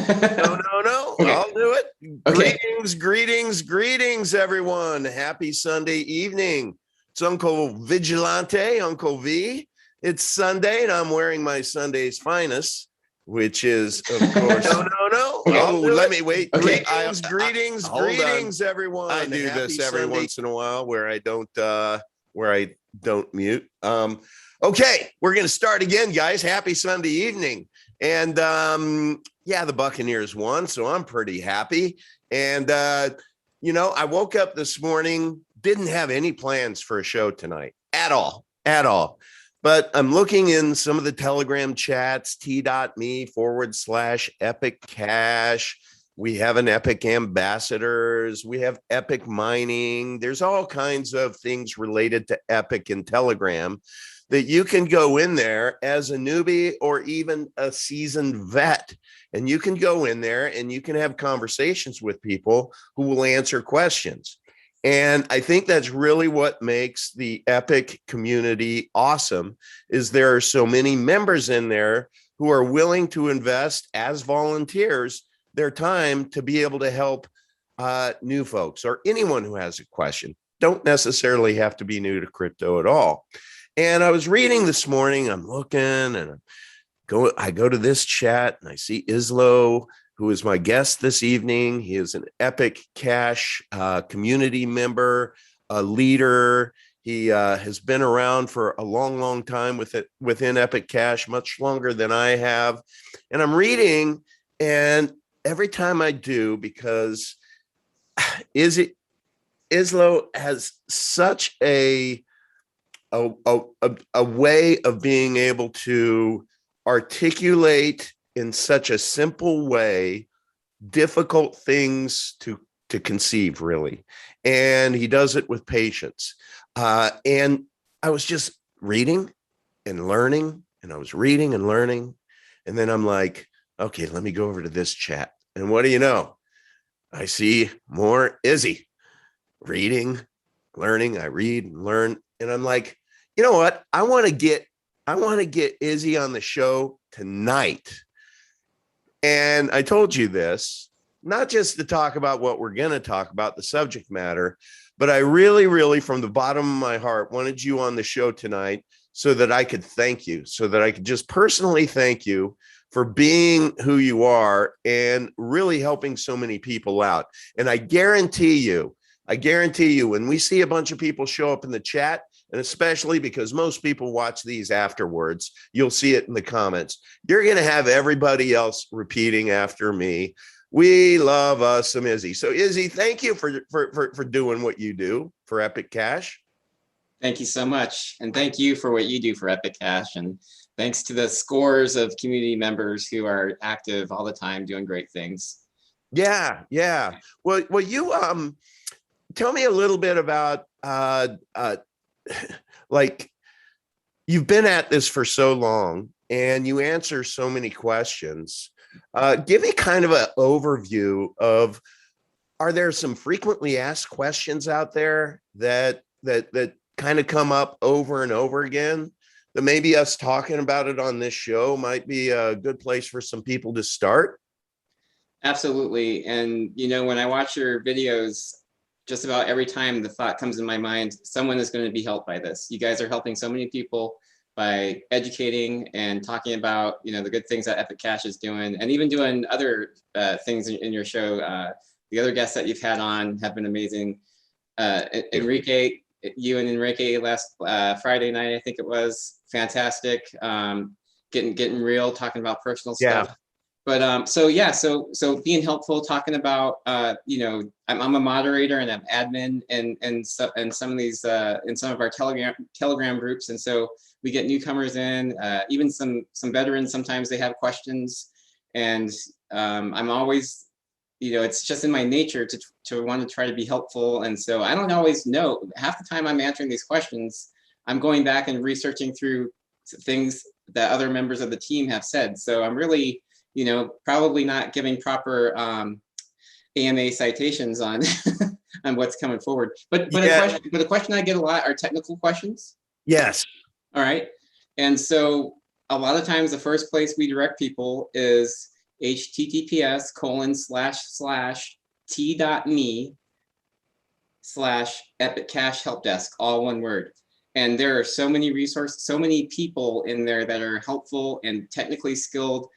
No. Okay. I'll do it. Okay. Greetings, everyone. Happy Sunday evening. It's Uncle Vigilante, Uncle V. It's Sunday, and I'm wearing my Sunday's finest, which is, of course. No. Okay. Oh, let me wait. Okay. Greetings, everyone. I do this every once in a while where I don't mute. Okay, we're gonna start again, guys. Happy Sunday evening. And the Buccaneers won, so I'm pretty happy. And I woke up this morning, didn't have any plans for a show tonight at all. But I'm looking in some of the Telegram chats, t.me/Epic Cash. We have an Epic Ambassadors. We have Epic Mining. There's all kinds of things related to Epic and Telegram that you can go in there as a newbie or even a seasoned vet. And you can go in there and you can have conversations with people who will answer questions. And I think that's really what makes the Epic community awesome, is there are so many members in there who are willing to invest as volunteers their time to be able to help new folks or anyone who has a question. Don't necessarily have to be new to crypto at all. And I was reading this morning, I'm looking and I go to this chat and I see Izlo, who is my guest this evening. He is an Epic Cash community member, a leader. He has been around for a long time within Epic Cash, much longer than I have. And I'm reading, and every time I do, because Izlo has such a way of being able to articulate in such a simple way difficult things to conceive, really. And he does it with patience. And I was just reading and learning, and I was reading and learning. And then I'm like, okay, let me go over to this chat. And what do you know? I see more Izzy. Reading, learning, I read and learn. And I'm like, you know what? I want to get Izzy on the show tonight. And I told you this, not just to talk about what we're going to talk about, the subject matter, but I really, from the bottom of my heart, wanted you on the show tonight so that I could thank you, so that I could just personally thank you for being who you are and really helping so many people out. And I guarantee you, when we see a bunch of people show up in the chat, and especially because most people watch these afterwards, you'll see it in the comments. You're going to have everybody else repeating after me. We love us some Izzy. So Izzy, thank you for doing what you do for Epic Cash. Thank you so much. And thank you for what you do for Epic Cash. And thanks to the scores of community members who are active all the time doing great things. Yeah. Well, you tell me a little bit about like, you've been at this for so long and you answer so many questions. Give me kind of an overview of, are there some frequently asked questions out there that kind of come up over and over again, that maybe us talking about it on this show might be a good place for some people to start? Absolutely. And, when I watch your videos, just about every time the thought comes in my mind, someone is going to be helped by this. You guys are helping so many people by educating and talking about, the good things that Epic Cash is doing, and even doing other things in your show. The other guests that you've had on have been amazing. Enrique, you and Enrique last Friday night, I think it was, fantastic. Getting real, talking about personal stuff. But so being helpful, talking about I'm a moderator and I'm admin and some of these in some of our Telegram groups, and so we get newcomers in, even some veterans. Sometimes they have questions, and I'm always, it's just in my nature to want to try to be helpful, and so I don't always know. Half the time I'm answering these questions, I'm going back and researching through things that other members of the team have said. So I'm really probably not giving proper AMA citations on on what's coming forward. But a question I get a lot are technical questions. Yes. All right. And so a lot of times the first place we direct people is https://t.me/epic-cash-help-desk, all one word. And there are so many resources, so many people in there that are helpful and technically skilled.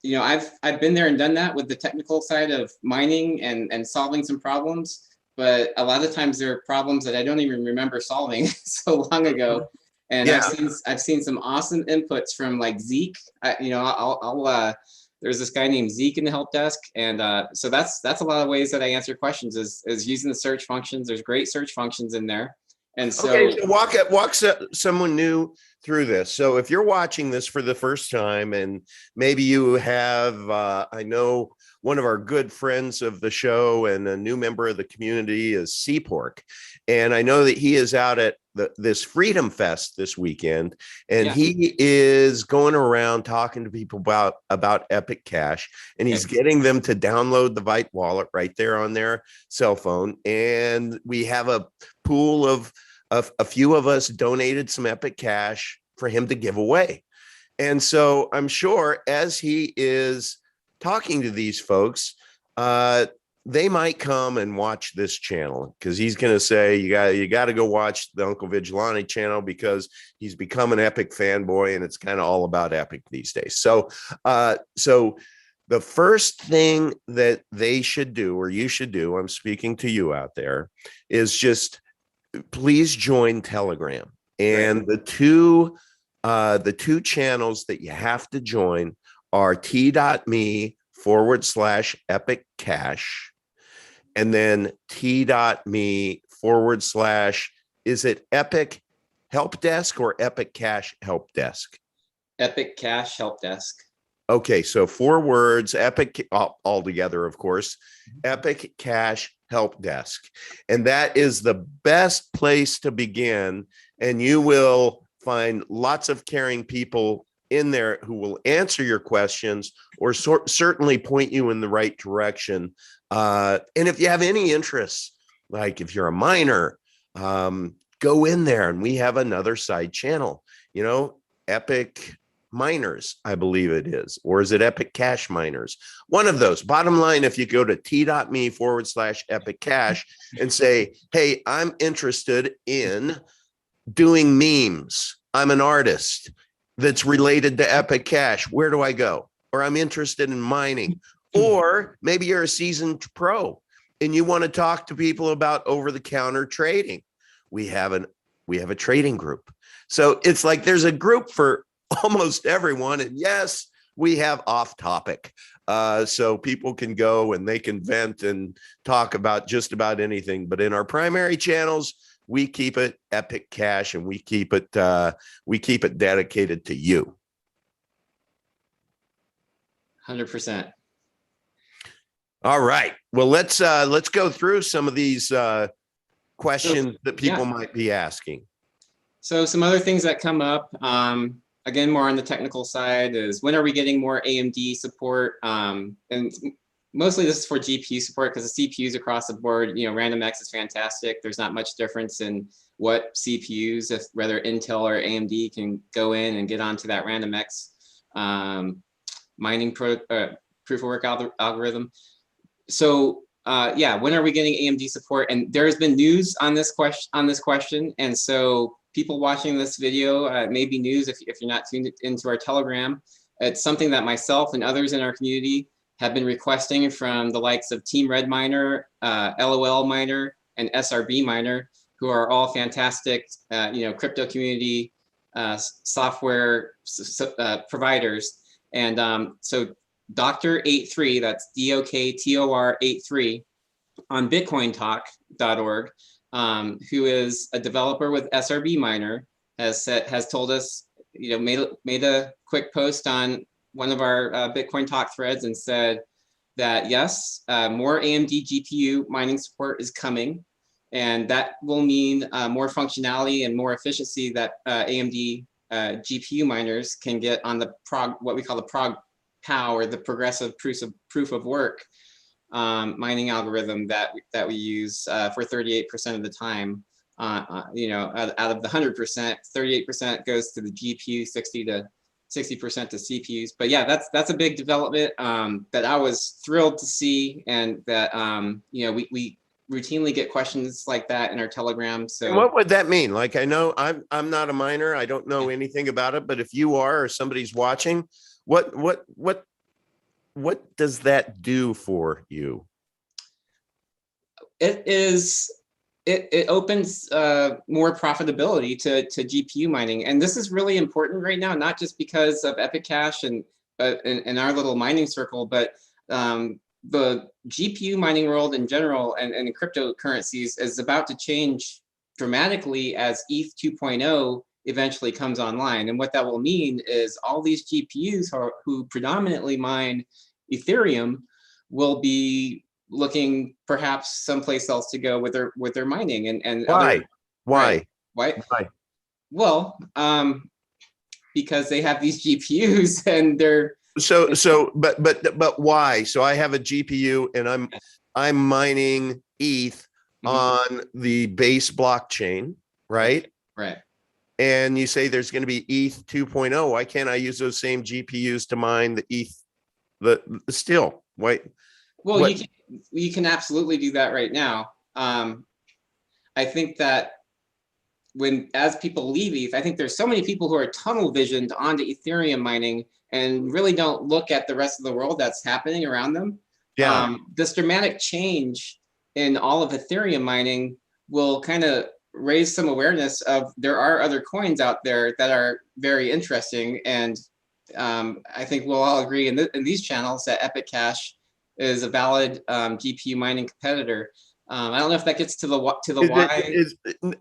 You know, I've been there and done that with the technical side of mining and solving some problems, but a lot of times there are problems that I don't even remember solving so long ago. And Yeah. I've seen some awesome inputs from like Zeke. You know, there's this guy named Zeke in the help desk, and so that's a lot of ways that I answer questions is using the search functions. There's great search functions in there. And so, okay, so walk someone new through this. So if you're watching this for the first time, and maybe you have, I know one of our good friends of the show and a new member of the community is Seapork, and I know that he is out at this Freedom Fest this weekend, and he is going around talking to people about Epic Cash, and he's getting them to download the Vite wallet right there on their cell phone. And we have a pool of a few of us donated some Epic Cash for him to give away. And so I'm sure as he is talking to these folks, they might come and watch this channel, because he's going to say, you got to go watch the Uncle Vigilante channel, because he's become an Epic fanboy and it's kind of all about Epic these days. So, the first thing that they should do, or you should do, I'm speaking to you out there, is just please join Telegram. And the two channels that you have to join are t.me/Epic Cash, and then t.me/ is it Epic Help Desk or Epic Cash Help Desk? Epic Cash Help Desk. Okay, so 4 words, Epic, all together, of course, Epic Cash Help Desk. And that is the best place to begin. And you will find lots of caring people in there who will answer your questions, or certainly point you in the right direction. And if you have any interests, like if you're a miner, go in there, and we have another side channel, you know, Epic Miners, I believe it is, or is it Epic Cash Miners? One of those. Bottom line, if you go to t.me/Epic Cash and say, hey, I'm interested in doing memes, I'm an artist that's related to Epic Cash, where do I go? Or I'm interested in mining, or maybe you're a seasoned pro and you want to talk to people about over-the-counter trading. We have a trading group. So it's like there's a group for almost everyone. And yes, we have off topic. So people can go and they can vent and talk about just about anything. But in our primary channels, we keep it Epic Cash, and we keep it dedicated to you. 100%. All right. Well, let's go through some of these questions that people might be asking. So some other things that come up, again, more on the technical side, is when are we getting more AMD support? And mostly this is for GPU support, because the CPUs across the board, you know, RandomX is fantastic. There's not much difference in what CPUs, if whether Intel or AMD, can go in and get onto that RandomX mining proof of work algorithm. So yeah, when are we getting AMD support? And there's been news on this question, and so people watching this video, may be news if you're not tuned into our Telegram. It's something that myself and others in our community have been requesting from the likes of Team Red Miner, LOL Miner, and SRB Miner, who are all fantastic, you know, crypto community software providers. And so Dr.83, that's DOKTOR83, on bitcointalk.org, who is a developer with SRB Miner, has told us, you know, made a quick post on one of our Bitcoin Talk threads and said that yes, more AMD GPU mining support is coming, and that will mean more functionality and more efficiency that AMD GPU miners can get on the what we call the POW, or the progressive proof of work mining algorithm that we use for 38% of the time. You know, out of the 100%, 38% goes to the GPU, 60 to 60% to CPUs. But yeah, that's a big development that I was thrilled to see, and that we routinely get questions like that in our Telegram. So and what would that mean? Like, I know I'm not a miner. I don't know anything about it, but if you are, or somebody's watching, what does that do for you? It opens more profitability to GPU mining, and this is really important right now, not just because of Epic Cash and in our little mining circle, but the GPU mining world in general and cryptocurrencies is about to change dramatically as ETH 2.0 eventually comes online. And what that will mean is all these GPUs who predominantly mine Ethereum will be looking perhaps someplace else to go with their mining and Why? Right. Why? Well, because they have these GPUs and they're but why? So I have a GPU and I'm mining ETH on the base blockchain, right? Right. And you say there's going to be ETH 2.0. Why can't I use those same GPUs to mine the ETH? Still, wait. Well, what? You can absolutely do that right now. I think that as people leave ETH, I think there's so many people who are tunnel visioned onto Ethereum mining and really don't look at the rest of the world that's happening around them. Yeah. This dramatic change in all of Ethereum mining will kind of raise some awareness of there are other coins out there that are very interesting. And I think we'll all agree in these channels that Epic Cash is a valid GPU mining competitor. I don't know if that gets to the why.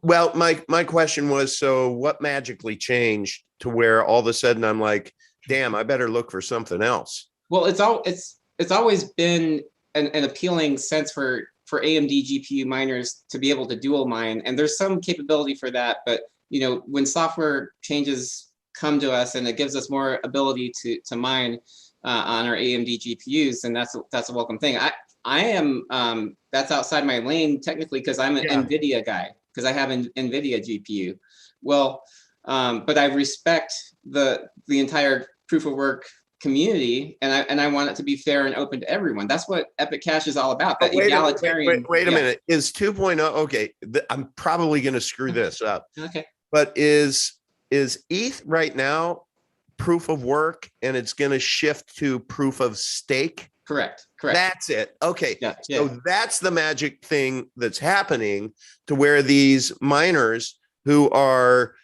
Well, my question was, so what magically changed to where all of a sudden I'm like, damn, I better look for something else? Well, it's always been an appealing sense for AMD GPU miners to be able to dual mine, and there's some capability for that. But when software changes come to us and it gives us more ability to mine on our AMD GPUs, and that's a welcome thing. I am that's outside my lane technically because I'm an NVIDIA guy, because I have an NVIDIA GPU. Well, but I respect the entire proof of work community, and I want it to be fair and open to everyone. That's what Epic Cash is all about. That egalitarian. Wait a minute. Is 2.0 okay? I'm probably going to screw this up. Okay. But is ETH right now proof of work, and it's going to shift to proof of stake? Correct. That's it. Okay. Yeah. So that's the magic thing that's happening, to where these miners who are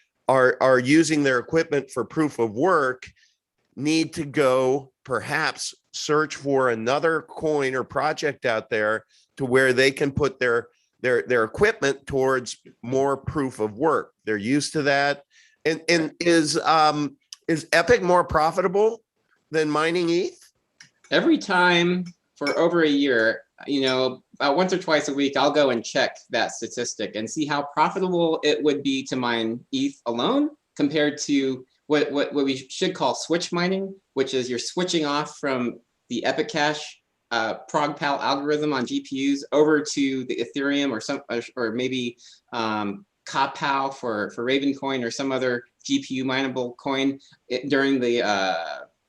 using their equipment for proof of work need to go perhaps search for another coin or project out there to where they can put their equipment towards more proof of work. They're used to that. And is Epic more profitable than mining ETH? Every time for over a year, about once or twice a week, I'll go and check that statistic and see how profitable it would be to mine ETH alone compared to what we should call switch mining, which is you're switching off from the Epic Cash ProgPal algorithm on GPUs over to the Ethereum or maybe KawPow for Ravencoin or some other GPU mineable coin during the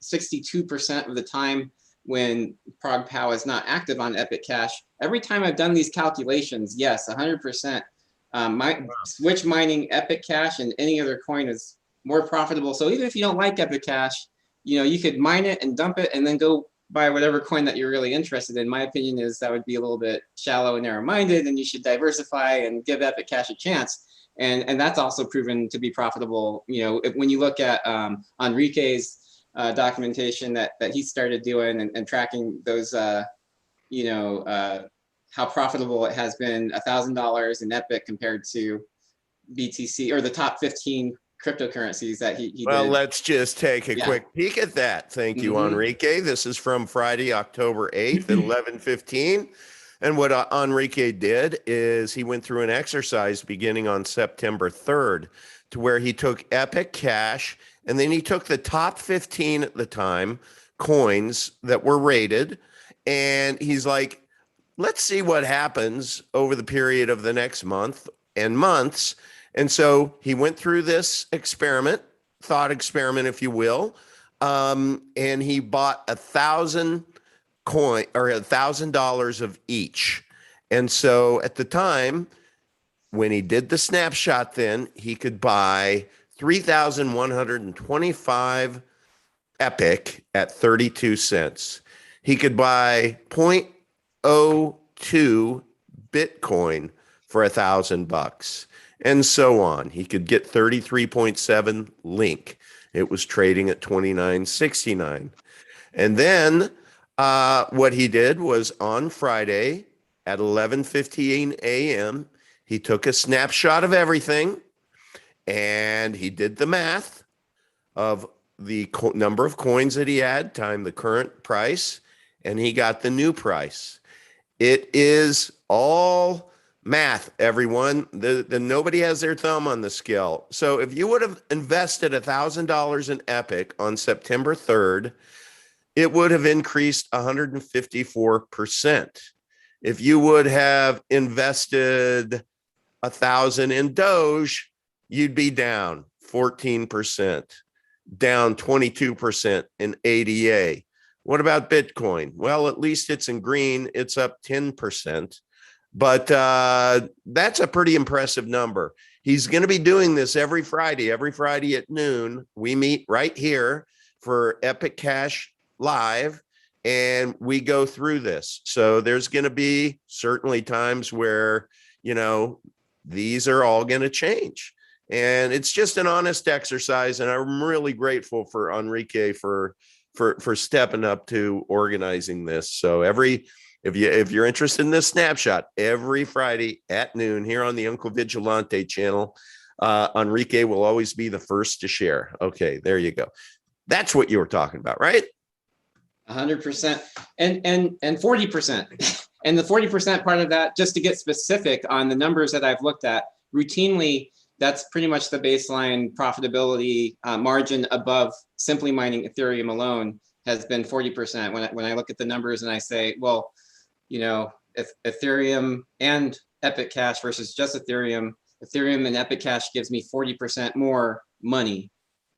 62% of the time when ProgPal is not active on Epic Cash. Every time I've done these calculations, yes, 100%. Switch mining Epic Cash and any other coin is more profitable. So even if you don't like Epic Cash, you could mine it and dump it and then go buy whatever coin that you're really interested in. My opinion is that would be a little bit shallow and narrow-minded, and you should diversify and give Epic Cash a chance. And that's also proven to be profitable. When you look at Enrique's documentation that he started doing and tracking those, how profitable it has been, $1,000 in Epic compared to BTC or the top 15 cryptocurrencies that he well, did. Let's just take a quick peek at that. Thank you, Enrique. This is from Friday, October 8th at 11:15. And what Enrique did is he went through an exercise beginning on September 3rd to where he took Epic Cash, and then he took the top 15 at the time coins that were rated. And he's like, let's see what happens over the period of the next month and months. And so he went through this experiment thought experiment, if you will. And he bought 1,000 coin or $1,000 of each. And so at the time, when he did the snapshot, then he could buy 3,125 Epic at 32 cents. He could buy 0.02 Bitcoin for $1,000 and so on. He could get 33.7 Link. It was trading at 29.69. And then what he did was on Friday at 11:15 a.m., he took a snapshot of everything and he did the math of the number of coins that he had times the current price, and he got the new price. It is all math, everyone. Nobody has their thumb on the scale. So if you would have invested $1,000 in Epic on September 3rd, it would have increased 154%. If you would have invested 1,000 in Doge, you'd be down 14%, down 22% in ADA. What about Bitcoin? Well, at least it's in green. It's up 10%. But that's a pretty impressive number. He's going to be doing this every Friday. Every Friday at noon, we meet right here for Epic Cash Live, and we go through this. So there's going to be certainly times where, you know, these are all going to change. And it's just an honest exercise. And I'm really grateful for Enrique for stepping up to organizing this. So if you're interested in this snapshot, every Friday at noon here on the Uncle Vigilante channel, Enrique will always be the first to share. Okay, there you go. That's what you were talking about, right? 100% and 40%. And the 40% part of that, just to get specific on the numbers that I've looked at routinely, that's pretty much the baseline profitability margin above simply mining Ethereum alone has been 40%. When I look at the numbers and I say, well, you know, if Ethereum and Epic Cash versus just Ethereum and Epic Cash gives me 40% more money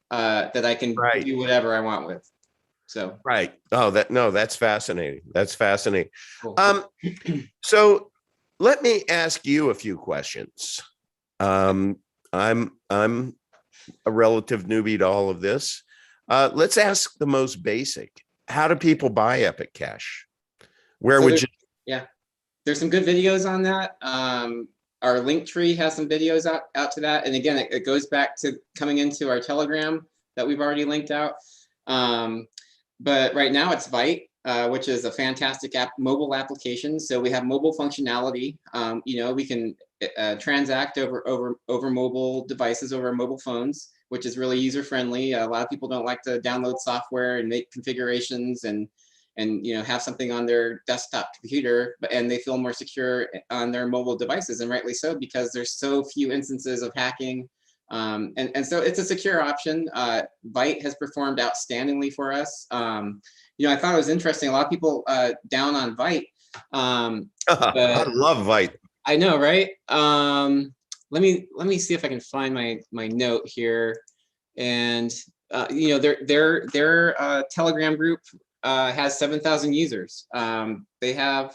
that I can do whatever I want with. So right. Oh, that's fascinating. That's fascinating. Cool. So let me ask you a few questions. I'm a relative newbie to all of this. Let's ask the most basic. How do people buy Epic Cash? Where would you? Yeah, there's some good videos on that. Our link tree has some videos out to that. And again, it goes back to coming into our Telegram that we've already linked out. But right now it's Byte, which is a fantastic mobile application. So we have mobile functionality. You know, we can transact over mobile devices, over mobile phones, which is really user friendly. A lot of people don't like to download software and make configurations and you know, have something on their desktop computer, and they feel more secure on their mobile devices, and rightly so, because there's so few instances of hacking. And so it's a secure option. Byte has performed outstandingly for us. You know, I thought it was interesting. A lot of people down on Byte. I love Byte. I know, right? Let me see if I can find my note here. And you know, their Telegram group has 7,000 users. They have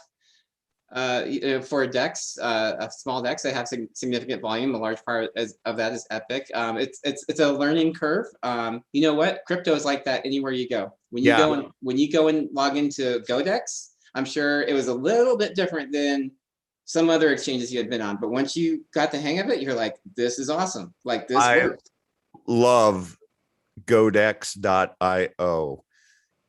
for a DEX, a small DEX, they have significant volume. A large part of that is Epic. It's a learning curve. You know what? Crypto is like that anywhere you go. When you go and log into GoDex, I'm sure it was a little bit different than some other exchanges you had been on. But once you got the hang of it, you're like, this is awesome. Like this works. Love Godex.io.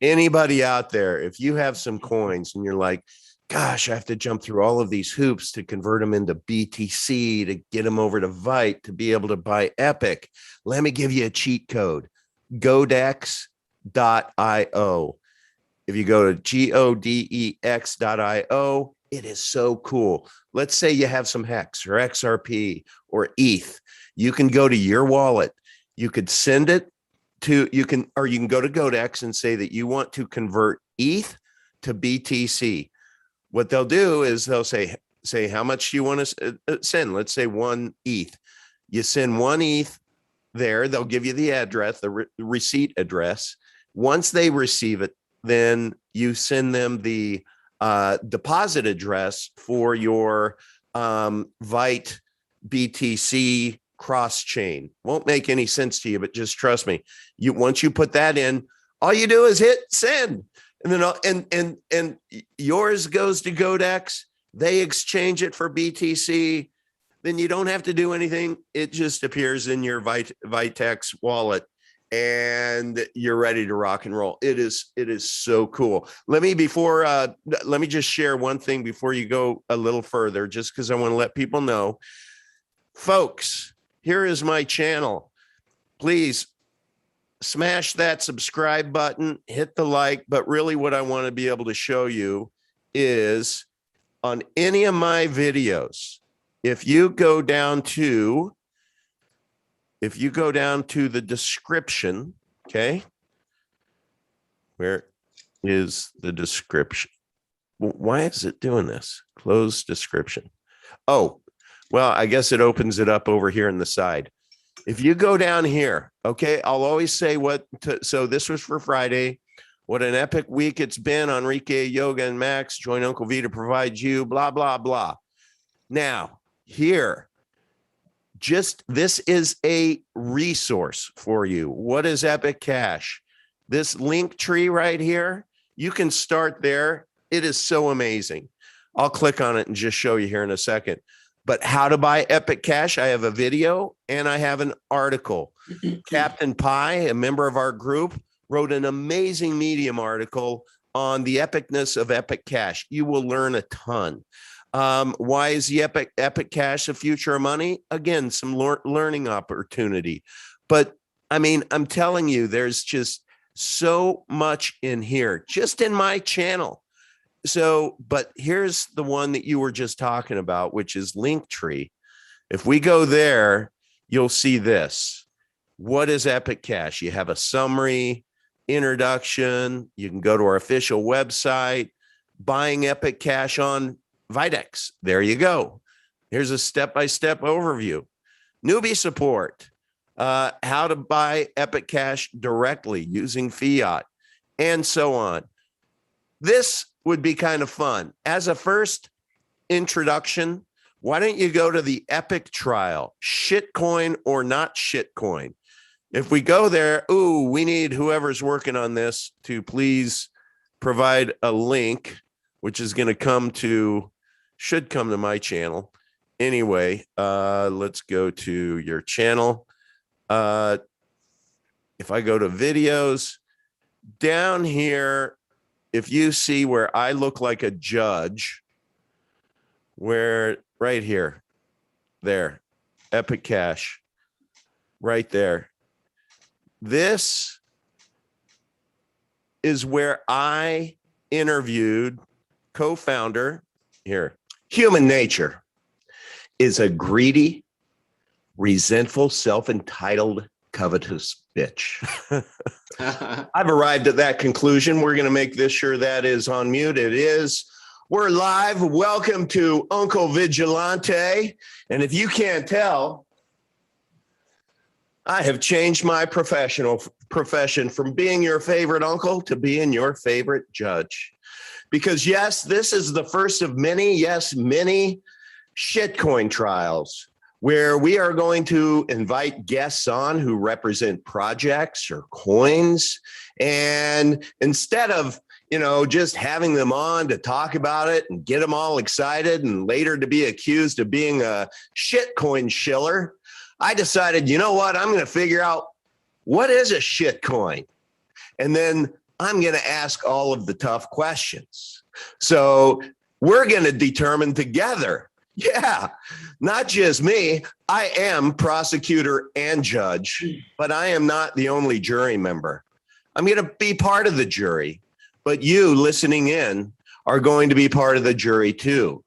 Anybody out there, if you have some coins and you're like, gosh, I have to jump through all of these hoops to convert them into BTC, to get them over to Byte, to be able to buy Epic, let me give you a cheat code, Godex.io. If you go to Godex.io, it is so cool. Let's say you have some Hex or XRP or ETH. You can go to your wallet. You could send it to, you can go to Godex and say that you want to convert ETH to BTC. What they'll do is they'll say how much you want to send. Let's say 1 ETH. You send 1 ETH there. They'll give you the address, the receipt address. Once they receive it, then you send them the deposit address for your Vite BTC cross chain. Won't make any sense to you, but just trust me. Once you put that in, all you do is hit send, and then and yours goes to Godex. They exchange it for BTC. Then you don't have to do anything. It just appears in your Vitex wallet, and you're ready to rock and roll. It is so cool. Let me just share one thing before you go a little further, just because I want to let people know. Folks, here is my channel. Please smash that subscribe button, hit the like, but really what I want to be able to show you is on any of my videos, if you go down to the description, okay, where is the description? Why is it doing this? Close description. Oh, well, I guess it opens it up over here on the side. If you go down here, okay, I'll always say so this was for Friday. What an epic week it's been. Enrique, Yoga, and Max. Join Uncle V to provide you, blah, blah, blah. Now, here, this is a resource for you. What is Epic Cash? This link tree right here, you can start there. It is so amazing. I'll click on it and just show you here in a second. But how to buy Epic Cash, I have a video and I have an article. Captain Pie, a member of our group, wrote an amazing Medium article on the epicness of Epic Cash. You will learn a ton. Why is the Epic Cash the future of money? Again, some learning opportunity. But I mean, I'm telling you, there's just so much in here, just in my channel. So, but here's the one that you were just talking about, which is Linktree. If we go there, you'll see this. What is Epic Cash? You have a summary, introduction. You can go to our official website, buying Epic Cash on Vitex. There you go. Here's a step-by-step overview. Newbie support, how to buy Epic Cash directly using fiat, and so on. This would be kind of fun. As a first introduction, why don't you go to the Epic trial, SHITCOIN or not SHITCOIN? If we go there, we need whoever's working on this to please provide a link, which is going to should come to my channel. Anyway, let's go to your channel. If I go to videos, down here, if you see where I look like a judge, where right here, there, Epic Cash, right there. This is where I interviewed co-founder here. Human nature is a greedy, resentful, self-entitled, covetous bitch. I've arrived at that conclusion. We're going to make this sure that is on mute. It is. We're live. Welcome to Uncle Vigilante. And if you can't tell, I have changed my profession from being your favorite uncle to being your favorite judge. Because yes, this is the first of many SHITCOIN trials where we are going to invite guests on who represent projects or coins. And instead of, just having them on to talk about it and get them all excited and later to be accused of being a shitcoin shiller, I decided, you know what? I'm going to figure out what is a shitcoin. And then I'm going to ask all of the tough questions. So we're going to determine together. Yeah, not just me. I am prosecutor and judge, but I am not the only jury member. I'm going to be part of the jury, but you listening in are going to be part of the jury too,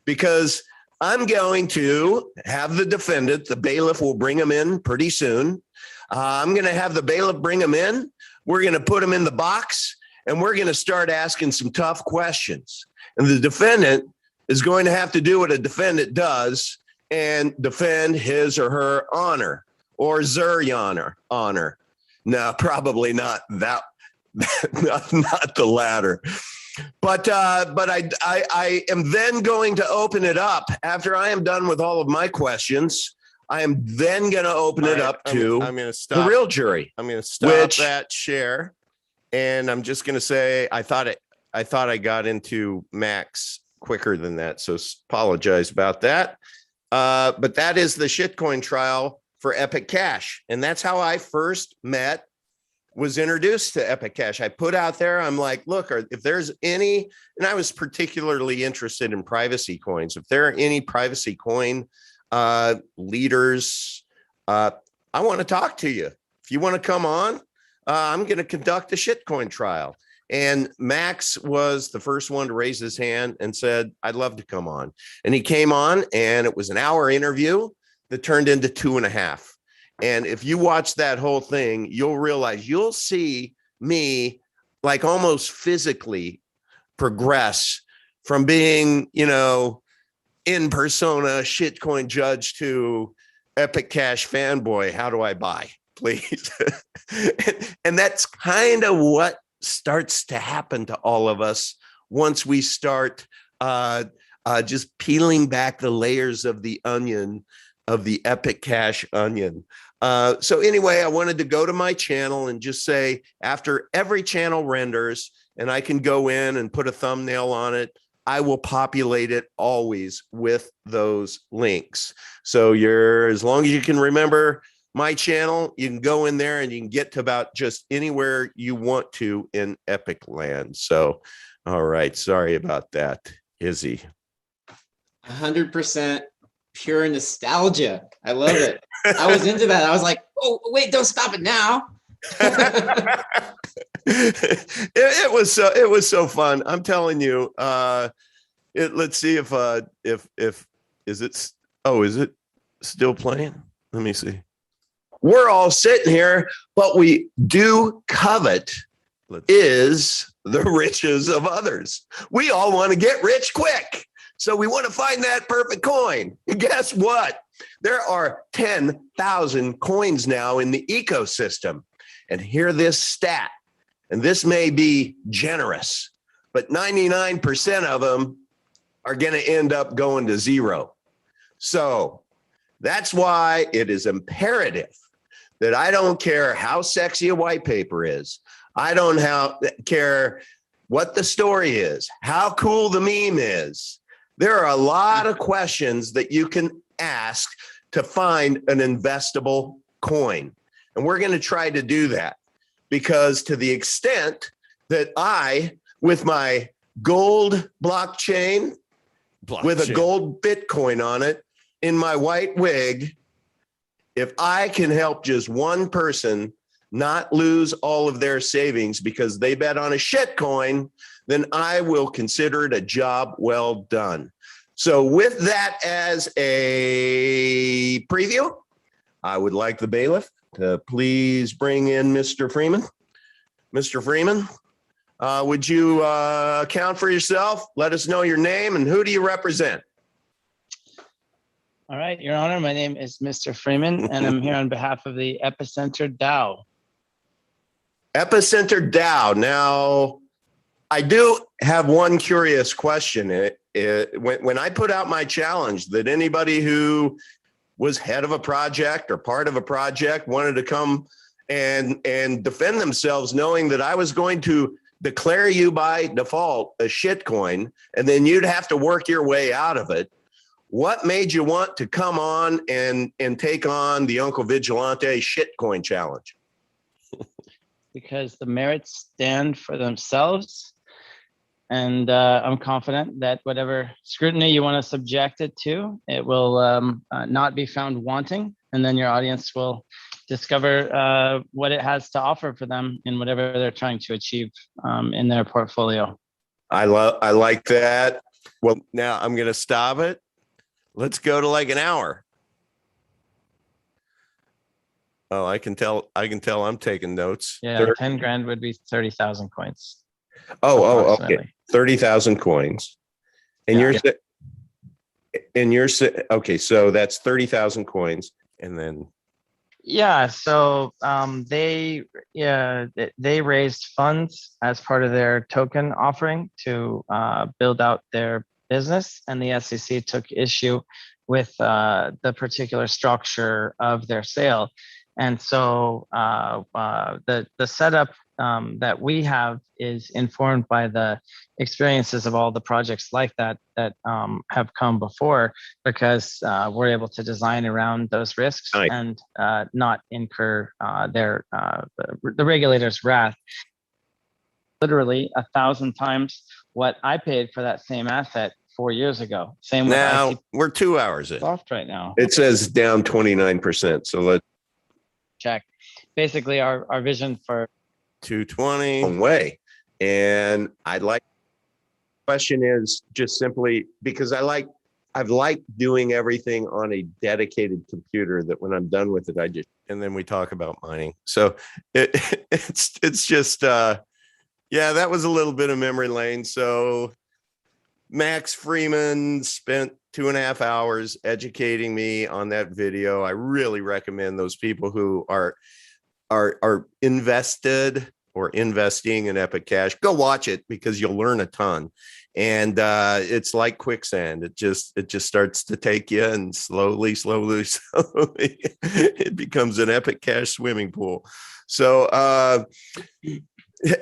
because I'm going to have the defendant, the bailiff will bring him in pretty soon. I'm going to have the bailiff bring him in. We're going to put him in the box and we're going to start asking some tough questions. And the defendant is going to have to do what a defendant does and defend his or her honor or Zurion honor. No, probably not that. not the latter. But I am then going to open it up after I am done with all of my questions. I am then going to open it up to I'm going to stop the real jury. I'm going to stop that share, and I'm just going to say I thought I got into Max quicker than that, so apologize about that. But that is the shitcoin trial for Epic Cash, and that's how I first was introduced to Epic Cash. I put out there, I'm like, look, if there's any, and I was particularly interested in privacy coins. If there are any privacy coin leaders, I want to talk to you. If you want to come on, I'm going to conduct a shitcoin trial. And Max was the first one to raise his hand and said, I'd love to come on. And he came on, and it was an hour interview that turned into 2.5. And if you watch that whole thing, you'll see me like almost physically progress from being, in persona shitcoin judge to Epic Cash fanboy. How do I buy, please? And that's kind of what starts to happen to all of us once we start just peeling back the layers of the onion, of the Epic Cash onion. So anyway, I wanted to go to my channel and just say, after every channel renders and I can go in and put a thumbnail on it, I will populate it always with those links. So as long as you can remember my channel, you can go in there and you can get to about just anywhere you want to in Epic land. So, all right. Sorry about that, Izzy. 100% pure nostalgia. I love it. I was into that. I was like, oh, wait, don't stop it now. It was so fun. I'm telling you. Let's see if is it still playing? Let me see. We're all sitting here, but we do covet is the riches of others. We all want to get rich quick. So we want to find that perfect coin. And guess what? There are 10,000 coins now in the ecosystem. And hear this stat, and this may be generous, but 99% of them are going to end up going to zero. So that's why it is imperative that I don't care how sexy a white paper is. I don't care what the story is, how cool the meme is. There are a lot of questions that you can ask to find an investable coin. And we're going to try to do that, because to the extent that I, with my gold blockchain, with a gold Bitcoin on it, in my white wig, if I can help just one person not lose all of their savings because they bet on a shit coin, then I will consider it a job well done. So with that as a preview, I would like the bailiff to please bring in Mr. Freeman. Mr. Freeman, would you account for yourself? Let us know your name and who do you represent? All right, Your Honor, my name is Mr. Freeman, and I'm here on behalf of the Epicenter DAO. Epicenter DAO. Now, I do have one curious question. When I put out my challenge that anybody who was head of a project or part of a project wanted to come and defend themselves, knowing that I was going to declare you by default a shitcoin, and then you'd have to work your way out of it. What made you want to come on and take on the Uncle Vigilante shitcoin challenge? Because the merits stand for themselves. And I'm confident that whatever scrutiny you want to subject it to, it will not be found wanting. And then your audience will discover what it has to offer for them in whatever they're trying to achieve in their portfolio. I like that. Well, now I'm going to stop it. Let's go to like an hour. Oh, I can tell I'm taking notes. Yeah, 10 grand would be 30,000 coins. Oh, okay. 30,000 coins. And you're okay, so that's 30,000 coins. And then Yeah, so they raised funds as part of their token offering to build out their business, and the SEC took issue with the particular structure of their sale. And so the setup that we have is informed by the experiences of all the projects like that have come before, because we're able to design around those risks Nice. and not incur the regulators' wrath. Literally 1,000 times what I paid for that same asset 4 years ago. Same with Now IC we're 2 hours in. Soft right now. It says down 29%. So let's Check. Basically, our vision for 220 way. And I'd like, question is just simply because I've liked doing everything on a dedicated computer that when I'm done with it, and then we talk about mining. So it's just, yeah, that was a little bit of memory lane. So Max Freeman spent 2.5 hours educating me on that video. I really recommend those people who are invested or investing in Epic Cash, go watch it because you'll learn a ton. And it's like quicksand. It just starts to take you, and slowly it becomes an Epic Cash swimming pool. So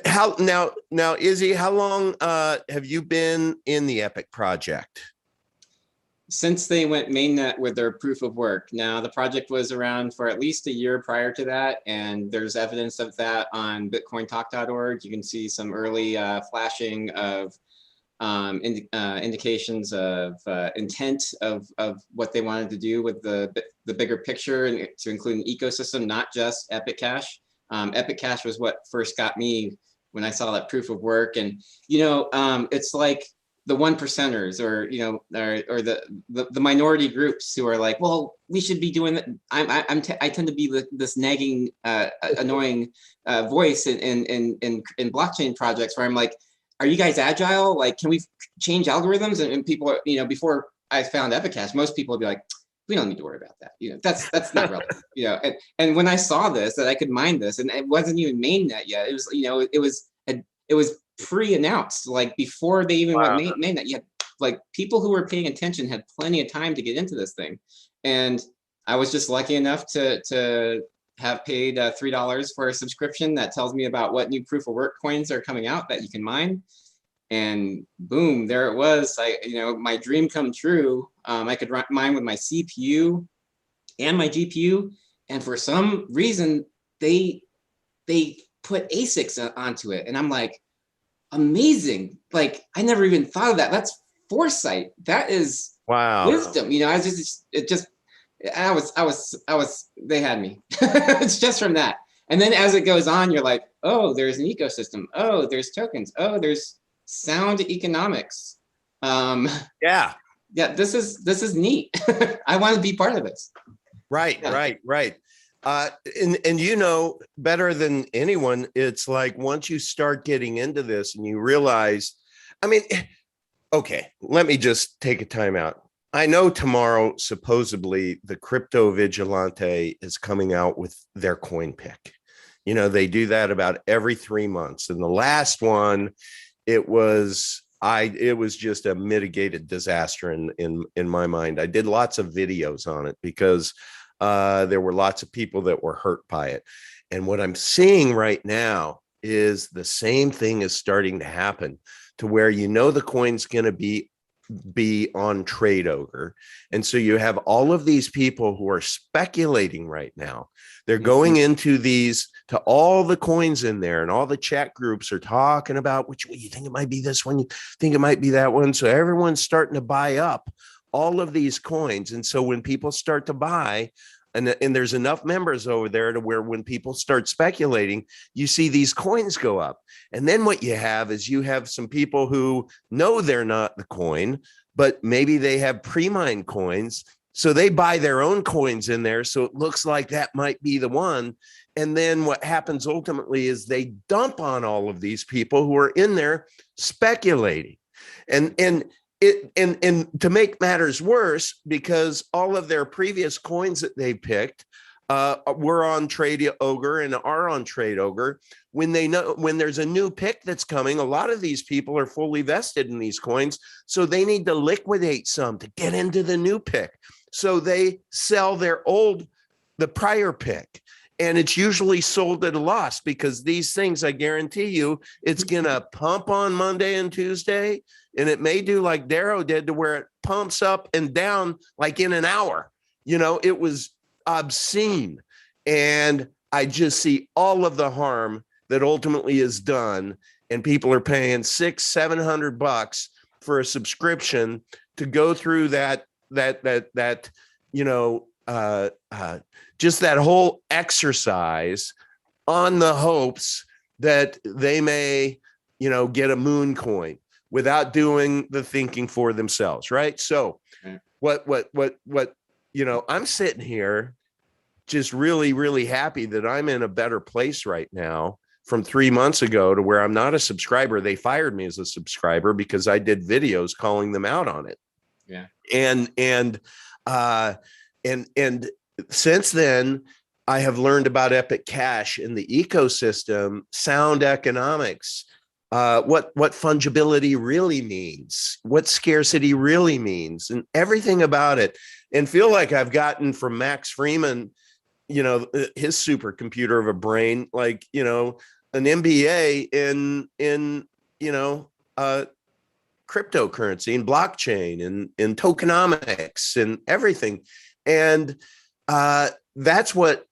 how now Izzy, how long have you been in the Epic project? Since they went mainnet with their proof of work. Now, the project was around for at least a year prior to that, and there's evidence of that on bitcointalk.org. You can see some early flashing of indications of intent of what they wanted to do with the bigger picture, and to include an ecosystem, not just Epic Cash. Epic Cash was what first got me when I saw that proof of work. And, you know, it's like the 1%ers, or, you know, or the minority groups who are like, well, we should be doing that. I tend to be this nagging, annoying voice in blockchain projects where I'm like, are you guys agile? Like, can we change algorithms? And people are, you know, before I found Epicash, most people would be like, we don't need to worry about that. You know, that's not relevant. You know, and when I saw this, that I could mine this, and it wasn't even mainnet yet. It was, you know, it was pre-announced, like before they even went mainnet. You had like people who were paying attention had plenty of time to get into this thing, and I was just lucky enough to have paid $3 for a subscription that tells me about what new proof of work coins are coming out that you can mine. And boom, there it was. You know, my dream come true. I could mine with my CPU and my GPU, and for some reason they put ASICs onto it, and I'm like, amazing! Like, I never even thought of that. That's foresight. That is wisdom. You know, they had me. It's just from that. And then as it goes on, you're like, oh, there's an ecosystem. Oh, there's tokens. Oh, there's sound economics. Yeah, this is neat. I want to be part of this. Right. And you know better than anyone, it's like once you start getting into this and you realize, I mean, okay, let me just take a time out. I know tomorrow, supposedly, the Crypto Vigilante is coming out with their coin pick. You know, they do that about every 3 months. And the last one, it was just a mitigated disaster in my mind. I did lots of videos on it because there were lots of people that were hurt by it. And what I'm seeing right now is the same thing is starting to happen, to where, you know, the coin's going to be on Trade Ogre. And so you have all of these people who are speculating right now. They're going into to all the coins in there, and all the chat groups are talking about which one you think it might be, this one, you think it might be that one. So everyone's starting to buy up all of these coins. And so when people start to buy, and there's enough members over there to where when people start speculating, you see these coins go up. And then what you have is you have some people who know they're not the coin, but maybe they have pre-mined coins. So they buy their own coins in there. So it looks like that might be the one. And then what happens ultimately is they dump on all of these people who are in there speculating. And to make matters worse, because all of their previous coins that they picked were on Trade Ogre and are on Trade Ogre. When they know when there's a new pick that's coming, a lot of these people are fully vested in these coins, so they need to liquidate some to get into the new pick. So they sell the prior pick, and it's usually sold at a loss because these things, I guarantee you, it's gonna pump on Monday and Tuesday, and it may do like Darrow did to where it pumps up and down like in an hour. It was obscene. And I just see all of the harm that ultimately is done. And people are paying $600-700 for a subscription to go through just that whole exercise on the hopes that they may, get a moon coin without doing the thinking for themselves. Right. So what, I'm sitting here just really, really happy that I'm in a better place right now from 3 months ago to where I'm not a subscriber. They fired me as a subscriber because I did videos calling them out on it. Yeah. And since then, I have learned about Epic Cash and the ecosystem, sound economics, what fungibility really means, what scarcity really means, and everything about it. And feel like I've gotten from Max Freeman, his supercomputer of a brain, like, an MBA in cryptocurrency and blockchain and tokenomics and everything. And that's what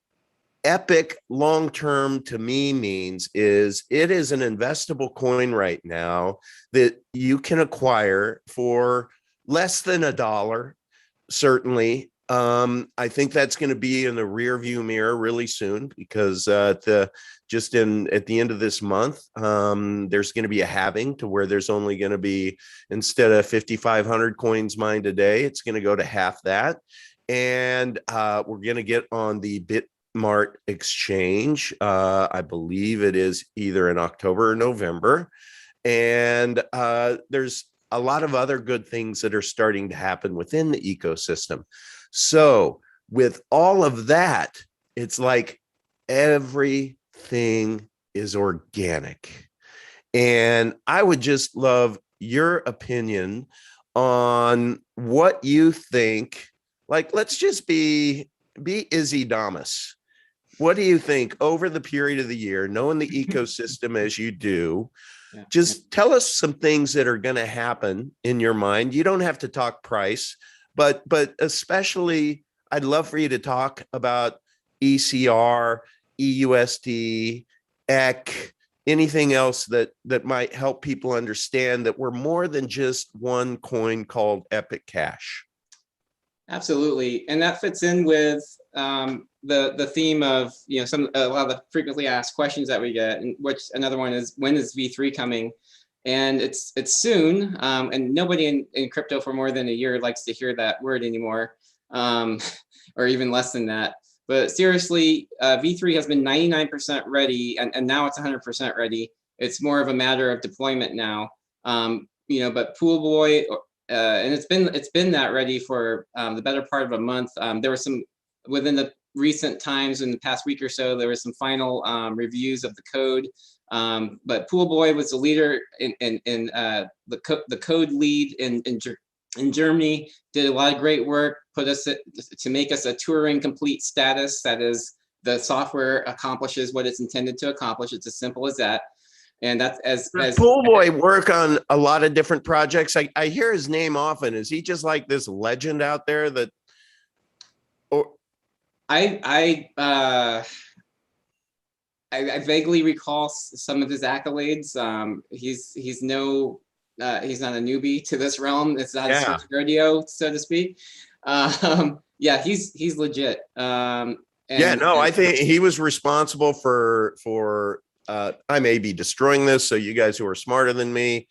Epic long-term to me means. Is it is an investable coin right now that you can acquire for less than $1, certainly. I think that's going to be in the rear view mirror really soon because at the end of this month, there's going to be a halving to where there's only going to be, instead of 5,500 coins mined a day, it's going to go to half that. And we're going to get on the Bitmart exchange. I believe it is either in October or November. And there's a lot of other good things that are starting to happen within the ecosystem. So with all of that, it's like everything is organic. And I would just love your opinion on what you think. Like, let's just be Izzy Damas. What do you think over the period of the year, knowing the ecosystem as you do? Yeah. Just tell us some things that are going to happen in your mind. You don't have to talk price, but especially I'd love for you to talk about ECR, EUSD, EC, anything else that might help people understand that we're more than just one coin called Epic Cash. Absolutely, and that fits in with the theme of a lot of the frequently asked questions that we get, and which another one is, when is V3 coming? And it's soon, and nobody in crypto for more than a year likes to hear that word anymore, or even less than that. But seriously, V3 has been 99% ready, and now it's 100% ready. It's more of a matter of deployment now. But Pool Boy. And it's been that ready for the better part of a month. There were some within the recent times in the past week or so. There were some final reviews of the code, but Pool Boy was the leader in the code lead in Germany. Did a lot of great work. Put us to make us a Turing complete status. That is, the software accomplishes what it's intended to accomplish. It's as simple as that. And that's as Pool Boy work on a lot of different projects. I hear his name often. Is he just like this legend out there that? Or I vaguely recall some of his accolades. He's not a newbie to this realm. It's not a switch radio, so to speak. Yeah, he's legit. I think he was responsible for. I may be destroying this, so you guys who are smarter than me,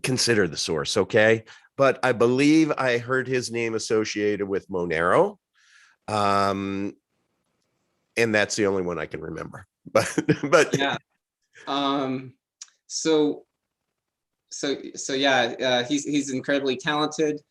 consider the source, okay? But I believe I heard his name associated with Monero, and that's the only one I can remember. But yeah, so yeah, he's incredibly talented.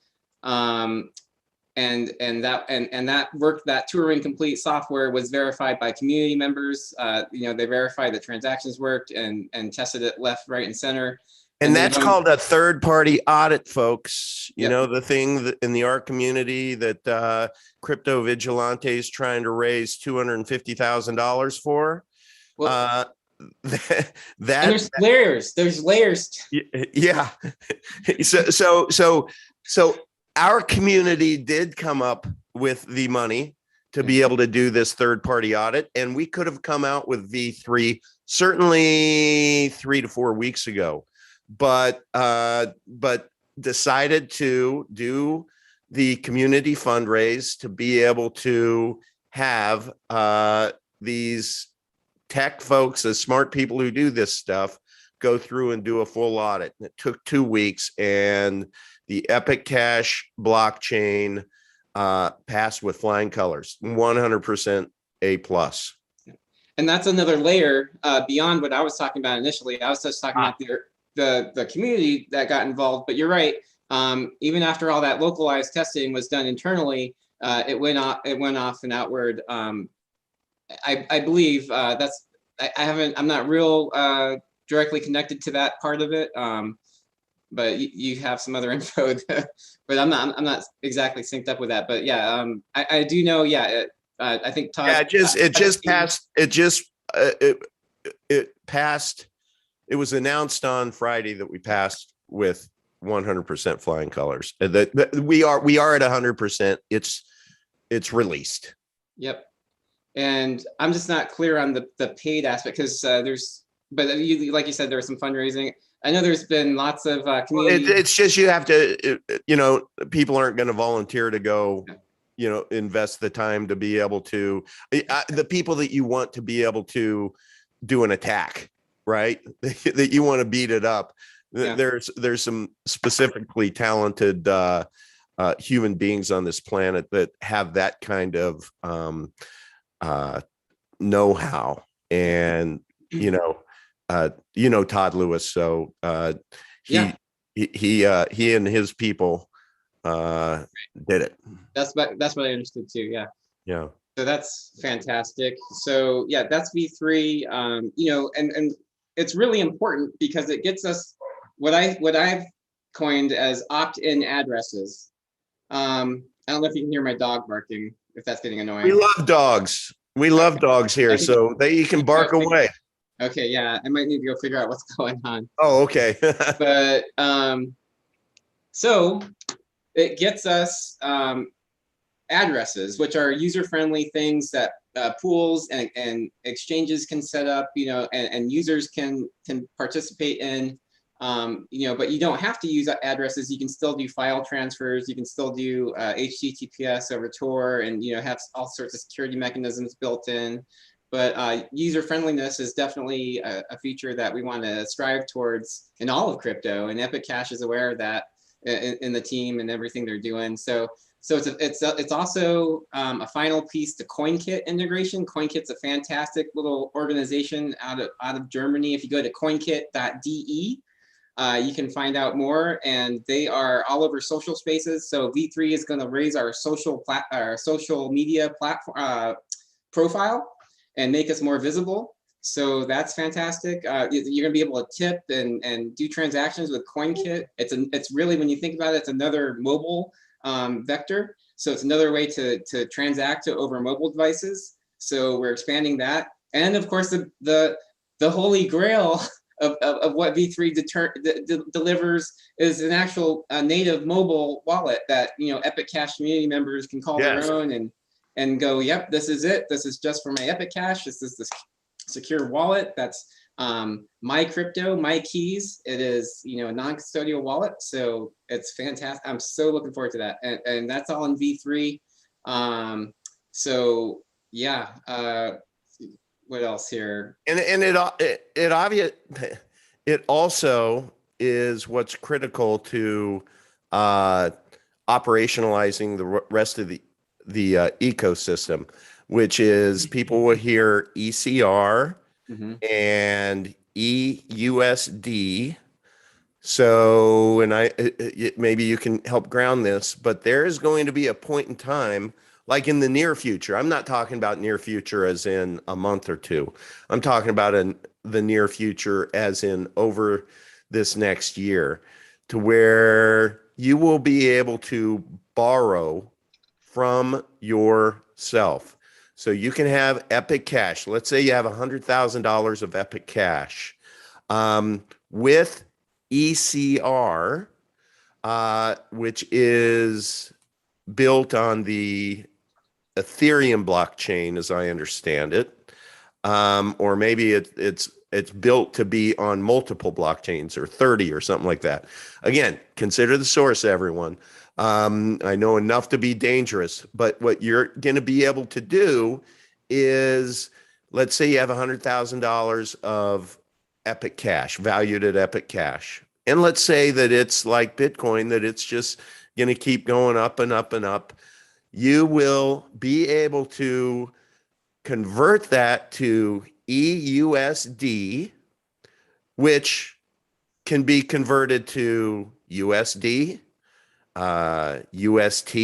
that worked. That Turing complete software was verified by community members. They verified that transactions worked and tested it left, right, and center. And that's called a third-party audit, folks. You Yep. know, the thing that in the art community that Crypto Vigilante is trying to raise $250,000 for. Well, that there's layers. There's layers. Yeah. So our community did come up with the money to be able to do this third-party audit, and we could have come out with V3 certainly 3 to 4 weeks ago, but decided to do the community fundraise to be able to have these tech folks, as smart people who do this stuff, go through and do a full audit. And it took 2 weeks, and the Epic Cash blockchain passed with flying colors, 100% A+. And that's another layer beyond what I was talking about initially. I was just talking about the community that got involved. But you're right. Even after all that localized testing was done internally, it went off and outward. I believe I'm not real directly connected to that part of it. But you have some other info, but I'm not exactly synced up with that. But yeah, I do know. Yeah, I think Todd. Yeah, it passed. It was announced on Friday that we passed with 100% flying colors. That we are at 100%. It's released. Yep. And I'm just not clear on the paid aspect because but like you said, there was some fundraising. I know there's been lots of community. It's just you have to, people aren't going to volunteer to go, invest the time to be able to, the people that you want to be able to do an attack, right? That you want to beat it up. Yeah. There's some specifically talented human beings on this planet that have that kind of know-how, and Todd Lewis, so he and his people did it. That's what I understood too. Yeah. So that's fantastic. So yeah, that's V3. And it's really important because it gets us what I've coined as opt-in addresses. I don't know if you can hear my dog barking, if that's getting annoying. We love dogs. We love dogs here, so you can bark away. Okay, yeah, I might need to go figure out what's going on. Oh, okay. But so it gets us addresses, which are user-friendly things that pools and exchanges can set up, and users can participate in. But you don't have to use addresses. You can still do file transfers. You can still do HTTPS over Tor, and have all sorts of security mechanisms built in. But user friendliness is definitely a feature that we want to strive towards in all of crypto, and Epic Cash is aware of that in the team and everything they're doing. So it's also a final piece to CoinKit integration. CoinKit's a fantastic little organization out of Germany. If you go to coinkit.de, you can find out more, and they are all over social spaces. So V3 is going to raise our social media platform profile and make us more visible. So that's fantastic. You're going to be able to tip and do transactions with CoinKit. It's really, when you think about it, it's another mobile vector. So it's another way to transact over mobile devices. So we're expanding that. And of course, the holy grail of what V3 delivers is an actual native mobile wallet that Epic Cash community members can call their own and go, yep, this is it. This is just for my Epic Cash. This is this secure wallet. That's my crypto, my keys. It is a non-custodial wallet. So it's fantastic. I'm so looking forward to that. And that's all in V3. So yeah. What else here? And it also is what's critical to operationalizing the rest of the ecosystem, which is people will hear ECR and EUSD, So, and maybe you can help ground this, but there is going to be a point in time, like in the near future. I'm not talking about near future as in a month or two. I'm talking about the near future as in over this next year, to where you will be able to borrow from yourself. So you can have Epic Cash. Let's say you have $100,000 of Epic Cash with ECR, which is built on the Ethereum blockchain, as I understand it, or maybe it's built to be on multiple blockchains, or 30 or something like that. Again, consider the source, everyone. I know enough to be dangerous, but what you're going to be able to do is, let's say you have $100,000 of Epic Cash, valued at Epic Cash. And let's say that it's like Bitcoin, that it's just going to keep going up and up and up. You will be able to convert that to EUSD, which can be converted to USD, UST,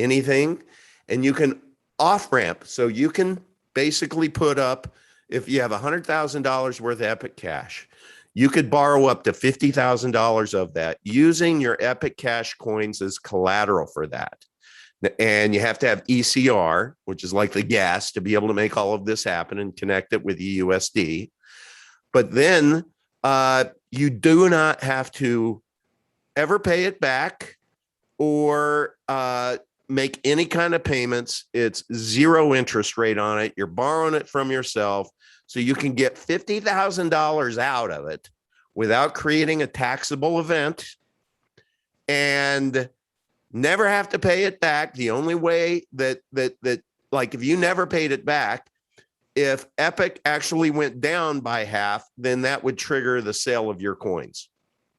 anything. And you can off ramp. So you can basically put up, if you have $100,000 worth of Epic Cash, you could borrow up to $50,000 of that using your Epic Cash coins as collateral for that. And you have to have ECR, which is like the gas, to be able to make all of this happen and connect it with EUSD. But then you do not have to ever pay it back or make any kind of payments. It's zero interest rate on it. You're borrowing it from yourself. So you can get $50,000 out of it without creating a taxable event and never have to pay it back. The only way that like, if you never paid it back, if Epic actually went down by half, then that would trigger the sale of your coins.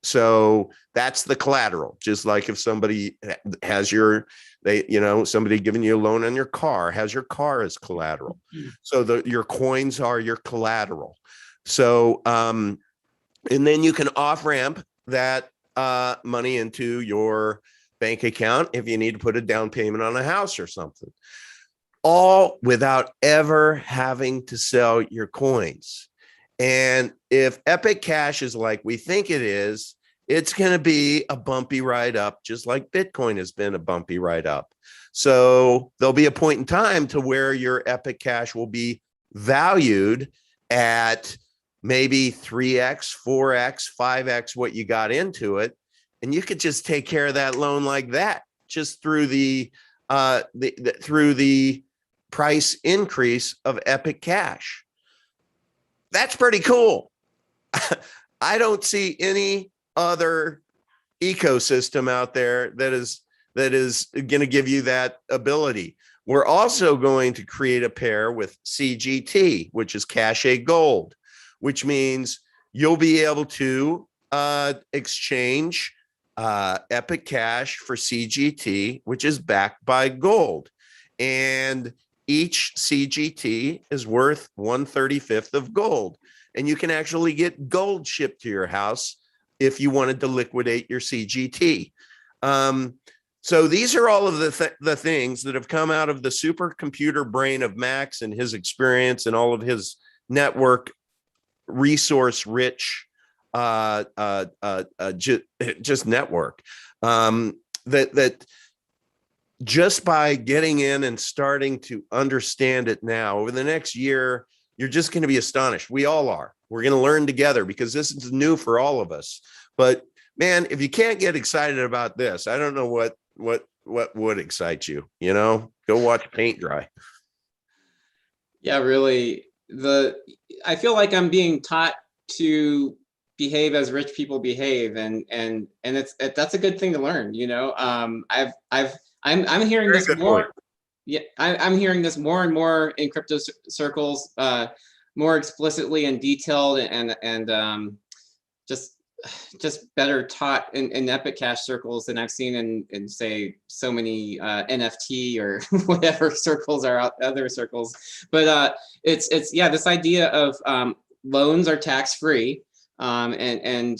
So that's the collateral. Just like if somebody has somebody giving you a loan on your car, has your car as collateral. So your coins are your collateral. So, and then you can off ramp that money into your bank account if you need to put a down payment on a house or something, all without ever having to sell your coins. And if Epic Cash is like we think it is, it's going to be a bumpy ride up, just like Bitcoin has been a bumpy ride up. So there'll be a point in time to where your Epic Cash will be valued at maybe 3x, 4x, 5x what you got into it. And you could just take care of that loan like that, just through the price increase of Epic Cash. That's pretty cool. I don't see any other ecosystem out there that is going to give you that ability. We're also going to create a pair with CGT, which is Cache Gold, which means you'll be able to exchange Epic Cash for CGT, which is backed by gold. And each CGT is worth 1/35 of gold. And you can actually get gold shipped to your house if you wanted to liquidate your CGT. So these are all of the things that have come out of the supercomputer brain of Max and his experience and all of his network resource rich just network, that just by getting in and starting to understand it now, over the next year, you're just going to be astonished. We all are. We're going to learn together because this is new for all of us. But man, if you can't get excited about this, I don't know what would excite you. Go watch paint dry. Yeah, really. I feel like I'm being taught to behave as rich people behave, and that's a good thing to learn. I'm hearing this more. Point. Yeah, I'm hearing this more and more in crypto circles, more explicitly and detailed, and just better taught in Epic Cash circles than I've seen in say so many NFT or whatever circles are out, other circles. But it's this idea of loans are tax free. and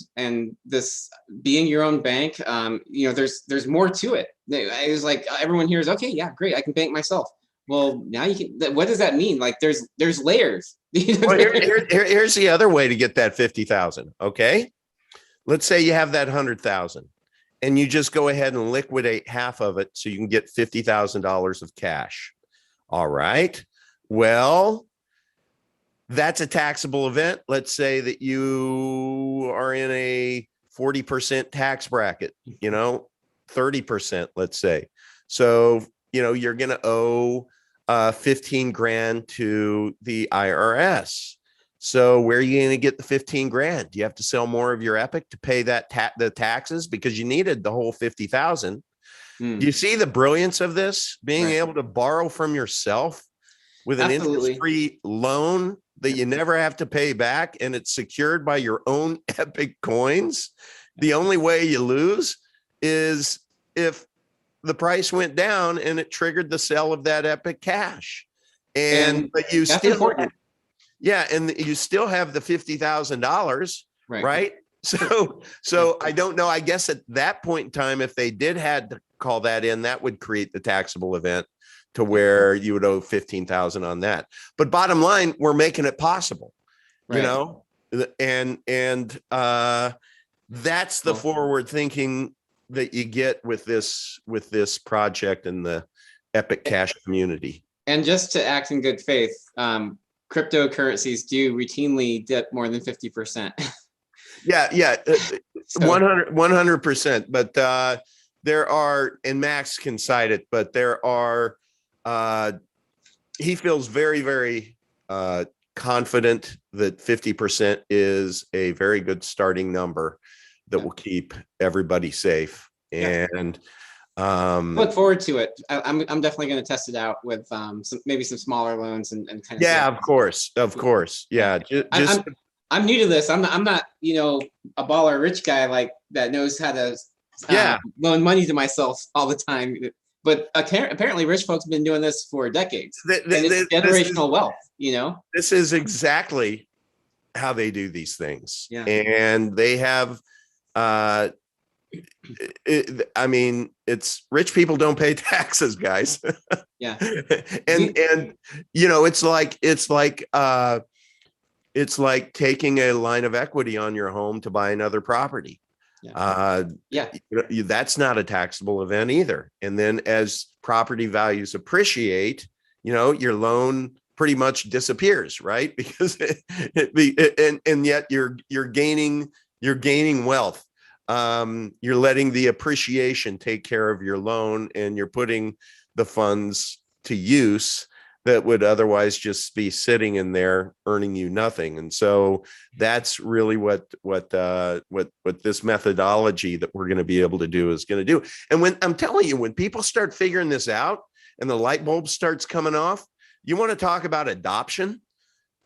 this being your own bank, you know, there's more to it. It was like everyone here is okay, yeah, great, I can bank myself. Well, now you can. What does that mean? Like, there's layers. Well, here's the other way to get that 50,000. Okay, let's say you have that 100,000, and you just go ahead and liquidate half of it, so you can get $50,000 of cash. All right. Well, that's a taxable event. Let's say that you are in a 40% tax bracket, you know, 30%, let's say. So, you know, you're going to owe 15 grand to the IRS. So where are you going to get the 15 grand? Do you have to sell more of your Epic to pay that the taxes because you needed the whole 50,000? Do you see the brilliance of this? Being able to borrow from yourself with an interest-free loan that you never have to pay back, and it's secured by your own Epic coins. The only way you lose is if the price went down and it triggered the sale of that Epic cash. But you still, important. Yeah, and you still have the $50,000, right? So I don't know. I guess at that point in time, if they did had to call that in, that would create the taxable event to where you would owe 15,000 on that. But bottom line, we're making it possible, you know, and that's the forward thinking that you get with this project and the Epic Cash community. And just to act in good faith, cryptocurrencies do routinely dip more than 50%. Yeah, 100%. But there are, and Max can cite it, but there are, he feels very, very confident that 50% is a very good starting number that will keep everybody safe. And look forward to it. I'm definitely going to test it out with maybe some smaller loans and kind of. Yeah, of course. Yeah, I'm new to this. I'm not, you know, a baller rich guy like that knows how to loan money to myself all the time. But apparently rich folks have been doing this for decades. And it's generational wealth, you know? This is exactly how they do these things. Yeah. And they have, I mean, it's rich people don't pay taxes, guys. Yeah. and you know, it's like taking a line of equity on your home to buy another property. That's not a taxable event either. And then as property values appreciate, you know, your loan pretty much disappears, right? Because and yet you're gaining wealth. You're letting the appreciation take care of your loan, and you're putting the funds to use that would otherwise just be sitting in there earning you nothing. And so that's really what this methodology that we're going to be able to do is going to do. And when I'm telling you, when people start figuring this out and the light bulb starts coming off, you want to talk about adoption.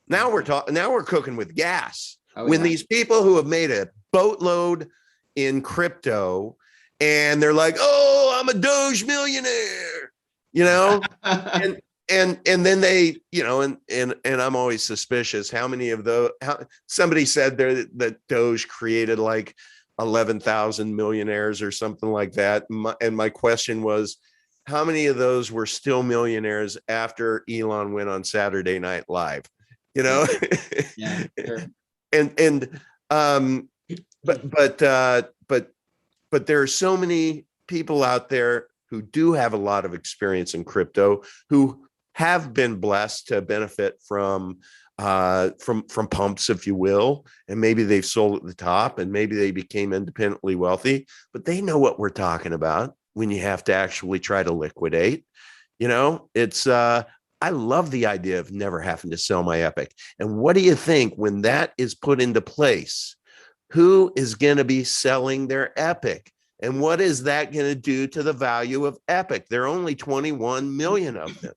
Now we're cooking with gas. When these people who have made a boatload in crypto and they're like, oh, I'm a Doge millionaire, you know, and then they, you know, and I'm always suspicious how many of those, somebody said there that Doge created like 11,000 millionaires or something like that. And my question was, how many of those were still millionaires after Elon went on Saturday Night Live? You know? Yeah, sure. But there are so many people out there who do have a lot of experience in crypto, who have been blessed to benefit from pumps, if you will, and maybe they've sold at the top and maybe they became independently wealthy, but they know what we're talking about when you have to actually try to liquidate. You know, it's I love the idea of never having to sell my Epic. And what do you think when that is put into place? Who is going to be selling their Epic? And what is that going to do to the value of Epic? There are only 21 million of them.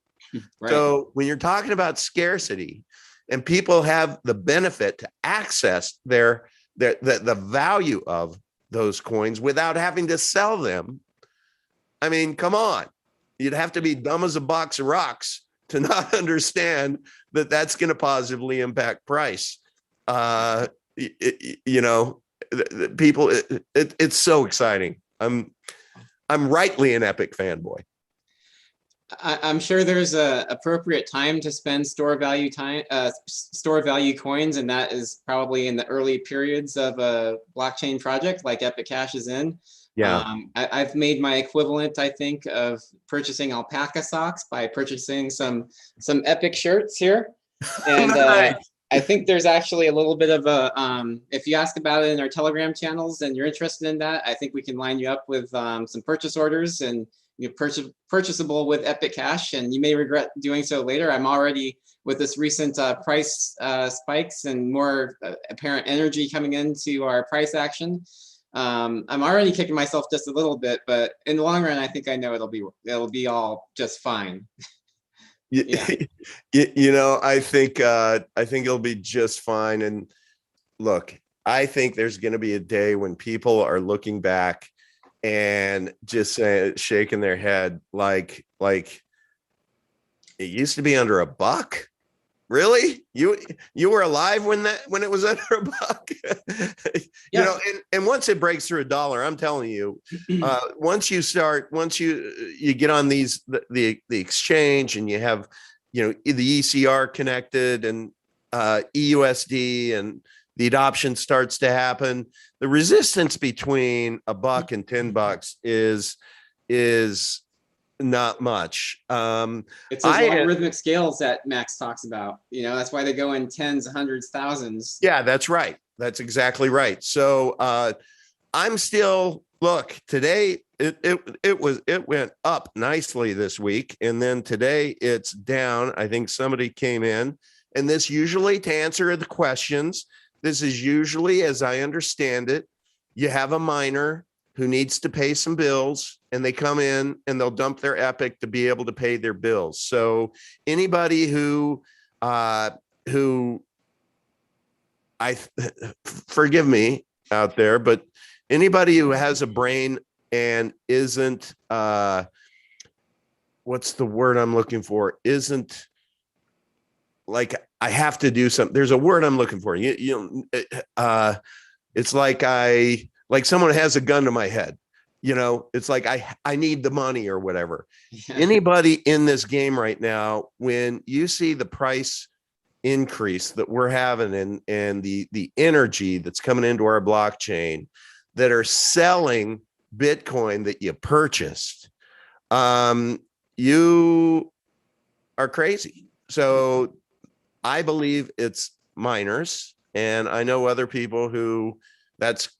Right. So when you're talking about scarcity and people have the benefit to access the value of those coins without having to sell them, I mean, come on, you'd have to be dumb as a box of rocks to not understand that that's going to positively impact price. you know, people, it's so exciting. I'm rightly an Epic fanboy. I'm sure there's a appropriate time to spend store value coins, and that is probably in the early periods of a blockchain project like Epic Cash is in. Yeah. I've made my equivalent, I think, of purchasing alpaca socks by purchasing some Epic shirts here, and Nice. I think there's actually a little bit of a if you ask about it in our Telegram channels and you're interested in that, I think we can line you up with some purchase orders, and you purchasable with Epic Cash, and you may regret doing so later. I'm already, with this recent price spikes and more apparent energy coming into our price action, I'm already kicking myself just a little bit, but in the long run, I think I know it'll be all just fine. Yeah. You know, I think it'll be just fine. And look, I think there's going to be a day when people are looking back and just shaking their head like it used to be under $1. Really? You were alive when it was under $1? You know, and once it breaks through $1, I'm telling you, once you get on the exchange, and you have, you know, the ECR connected and EUSD, and the adoption starts to happen, the resistance between $1 and $10 is not much. It's those logarithmic scales that Max talks about. You know, that's why they go in tens, hundreds, thousands. Yeah, that's right. That's exactly right. So I'm still, look, today it went up nicely this week, and then today it's down. I think somebody came in, and this usually, to answer the questions, this is usually, as I understand it, you have a miner who needs to pay some bills, and they come in and they'll dump their Epic to be able to pay their bills. So anybody who forgive me out there, but anybody who has a brain and isn't, what's the word I'm looking for? Isn't like, I have to do something. There's a word I'm looking for. It's like someone has a gun to my head. You know, it's like, I need the money or whatever. Yeah. Anybody in this game right now, when you see the price increase that we're having, and the energy that's coming into our blockchain, that are selling Bitcoin that you purchased, you are crazy. So I believe it's miners, and I know other people who that's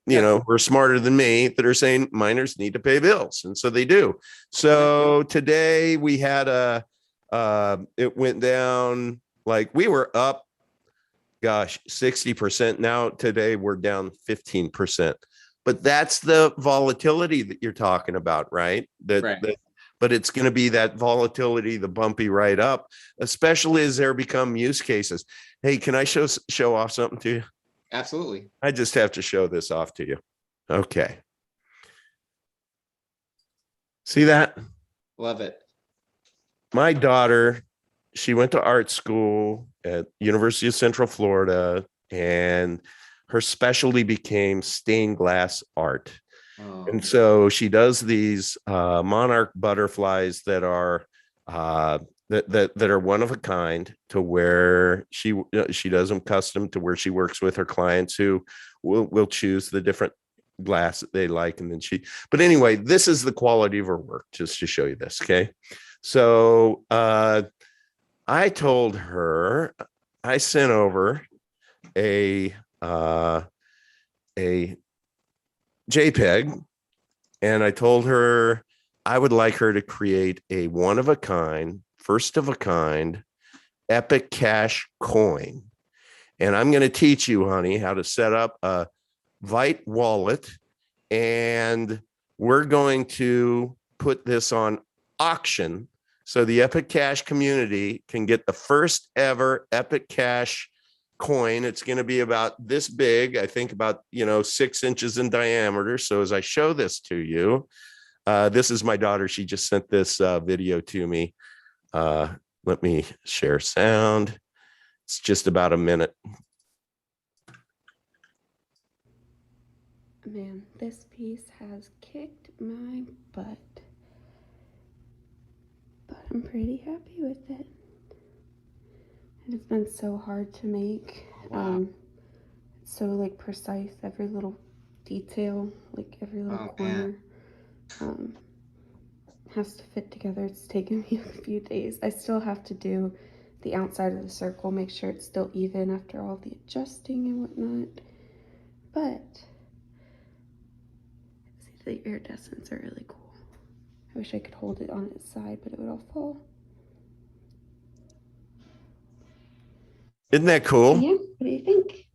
you know, we're smarter than me, that are saying miners need to pay bills, and so they do. So today we had it went down, like we were up, gosh, 60%. Now today we're down 15%. But that's the volatility that you're talking about, right? But it's going to be that volatility, the bumpy right up, especially as there become use cases. Hey, can I show off something to you? Absolutely. I just have to show this off to you. Okay. See that? Love it. My daughter, she went to art school at University of Central Florida, and her specialty became stained glass art. Oh. And so she does these monarch butterflies that are that are one of a kind, to where she does them custom, to where she works with her clients who will choose the different glass that they like. And then but anyway, this is the quality of her work, just to show you this. Okay. So I told her, I sent over a JPEG, and I told her I would like her to create a one of a kind, first of a kind Epic Cash coin. And I'm going to teach you, honey, how to set up a Vite wallet, and we're going to put this on auction so the Epic Cash community can get the first ever Epic Cash coin. It's going to be about this big, I think about 6 inches in diameter. So as I show this to you, this is my daughter. She just sent this video to me. Let me share sound. It's just about a minute. Man, this piece has kicked my butt. But I'm pretty happy with it. And it's been so hard to make. Wow. It's so like precise, every little detail, like every little corner. Has to fit together. It's taken me a few days. I still have to do the outside of the circle, make sure it's still even after all the adjusting and whatnot. But see, the iridescents are really cool. I wish I could hold it on its side, but it would all fall. Isn't that cool? Yeah, what do you think?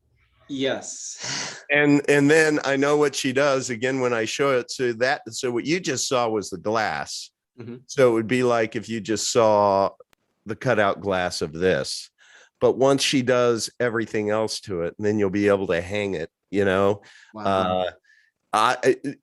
Yes. And then I know what she does again when I show it. So what you just saw was the glass. Mm-hmm. So it would be like if you just saw the cutout glass of this. But once she does everything else to it, then you'll be able to hang it, you know. Wow.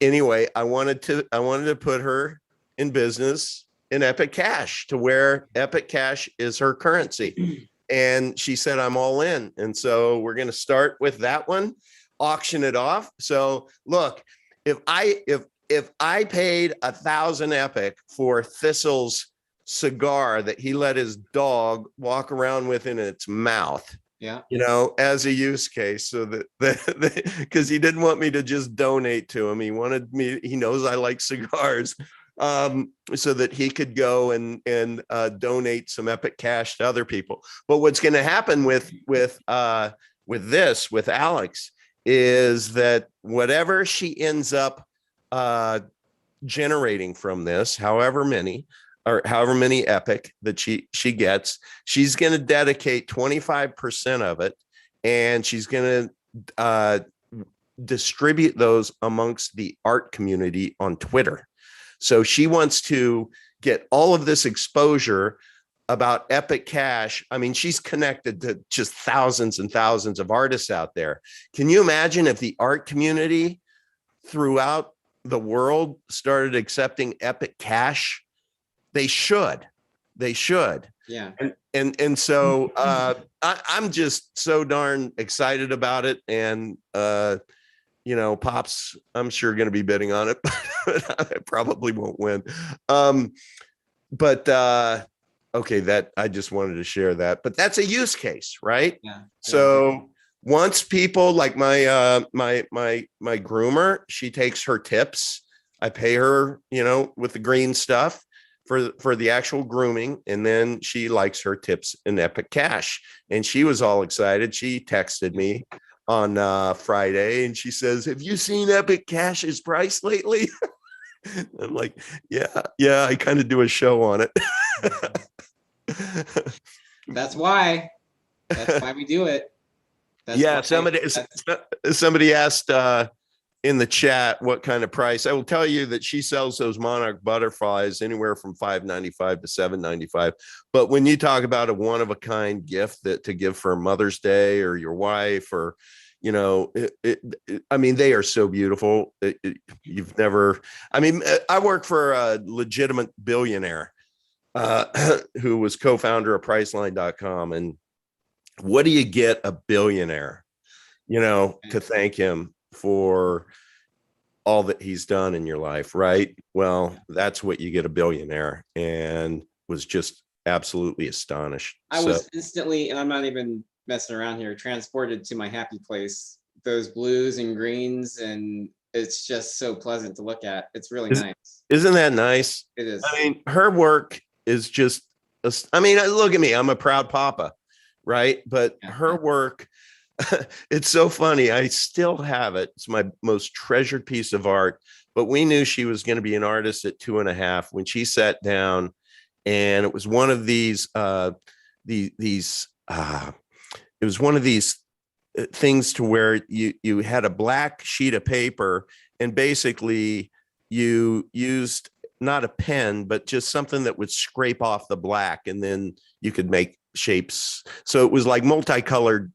Anyway, I wanted to put her in business in Epic Cash, to where Epic Cash is her currency. And she said, I'm all in. And so we're going to start with that one, auction it off. So look, if I paid 1,000 Epic for Thistle's cigar that he let his dog walk around with in its mouth, Yeah. you know, as a use case, so that because he didn't want me to just donate to him. He wanted me, he knows I like cigars, so that he could go and donate some Epic Cash to other people. But what's going to happen with Alex is that whatever she ends up generating from this, however many Epic that she gets, she's going to dedicate 25% of it, and she's going to distribute those amongst the art community on Twitter. So she wants to get all of this exposure about Epic Cash. I mean, she's connected to just thousands and thousands of artists out there. Can you imagine if the art community throughout the world started accepting Epic Cash? They should. Yeah. And so I'm just so darn excited about it. And you know, Pop's, I'm sure, going to be bidding on it, but I probably won't win. Okay, that I just wanted to share that. But that's a use case, right? Yeah. So once people like my groomer, she takes her tips. I pay her, you know, with the green stuff for the actual grooming, and then she likes her tips in Epic Cash. And she was all excited. She texted me on Friday, and she says, "Have you seen Epic Cash's price lately?" I'm like, yeah, I kind of do a show on it. That's why we do it. Somebody asked in the chat what kind of price. I will tell you that she sells those monarch butterflies anywhere from $5.95 to $7.95. But when you talk about a one-of-a-kind gift that to give for Mother's Day or your wife, or you know, I mean, they are so beautiful. You've never. I mean, I work for a legitimate billionaire who was co-founder of Priceline.com, and what do you get a billionaire, you know, to thank him for all that he's done in your life, right? Well, that's what you get a billionaire, and was just absolutely astonished. I was instantly, and I'm not even messing around here, transported to my happy place. Those blues and greens, and it's just so pleasant to look at. It's really nice. Isn't that nice? It is. I mean, her work is just, I mean, look at me, I'm a proud papa, right? But her work, it's so funny. I still have it. It's my most treasured piece of art. But we knew she was going to be an artist at 2.5 when she sat down, and it was one of these it was one of these things to where you had a black sheet of paper, and basically you used not a pen, but just something that would scrape off the black, and then you could make shapes. So it was like multicolored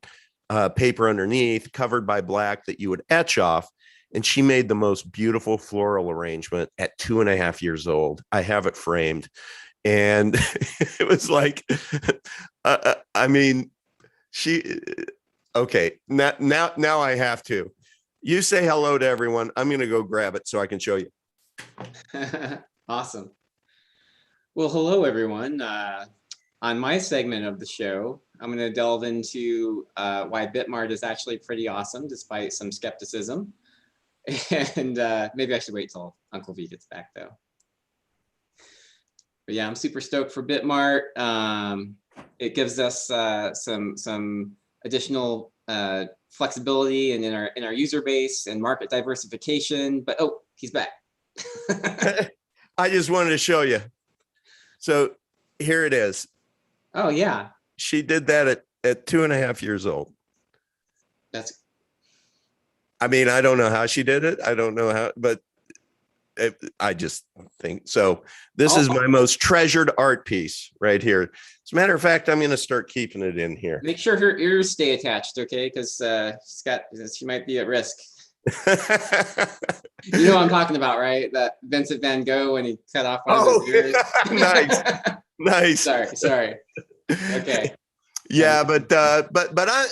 paper underneath, covered by black, that you would etch off. And she made the most beautiful floral arrangement at 2.5 years old. I have it framed. And it was like, I mean, okay, now I have to. You say hello to everyone. I'm going to go grab it so I can show you. Awesome. Well, hello, everyone. On my segment of the show, I'm going to delve into why Bitmart is actually pretty awesome, despite some skepticism. And maybe I should wait till Uncle V gets back, though. But yeah, I'm super stoked for Bitmart. It gives us some additional flexibility and in our user base and market diversification. But oh, he's back. I just wanted to show you. So here it is. Oh yeah. She did that at 2.5 years old. I mean, I don't know how she did it. I don't know how, but I just think so. This is my most treasured art piece right here. As a matter of fact, I'm going to start keeping it in here. Make sure her ears stay attached, okay? Because she might be at risk. You know what I'm talking about, right? That Vincent Van Gogh when he cut off one of his ears. Nice, nice. Sorry. Okay. Yeah, but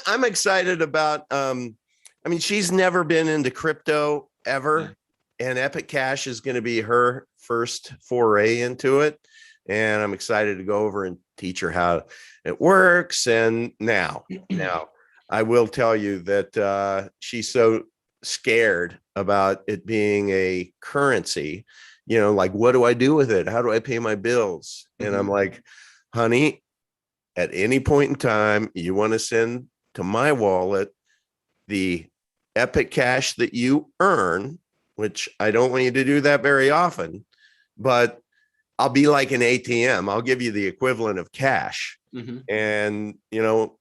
I'm excited about. I mean, she's never been into crypto ever, and Epic Cash is going to be her first foray into it. And I'm excited to go over and teach her how it works. And now I will tell you that she's so scared about it being a currency, you know, like, what do I do with it? How do I pay my bills? And I'm like, honey, at any point in time, you want to send to my wallet the Epic Cash that you earn, which I don't want you to do that very often, but I'll be like an ATM. I'll give you the equivalent of cash. And, you know,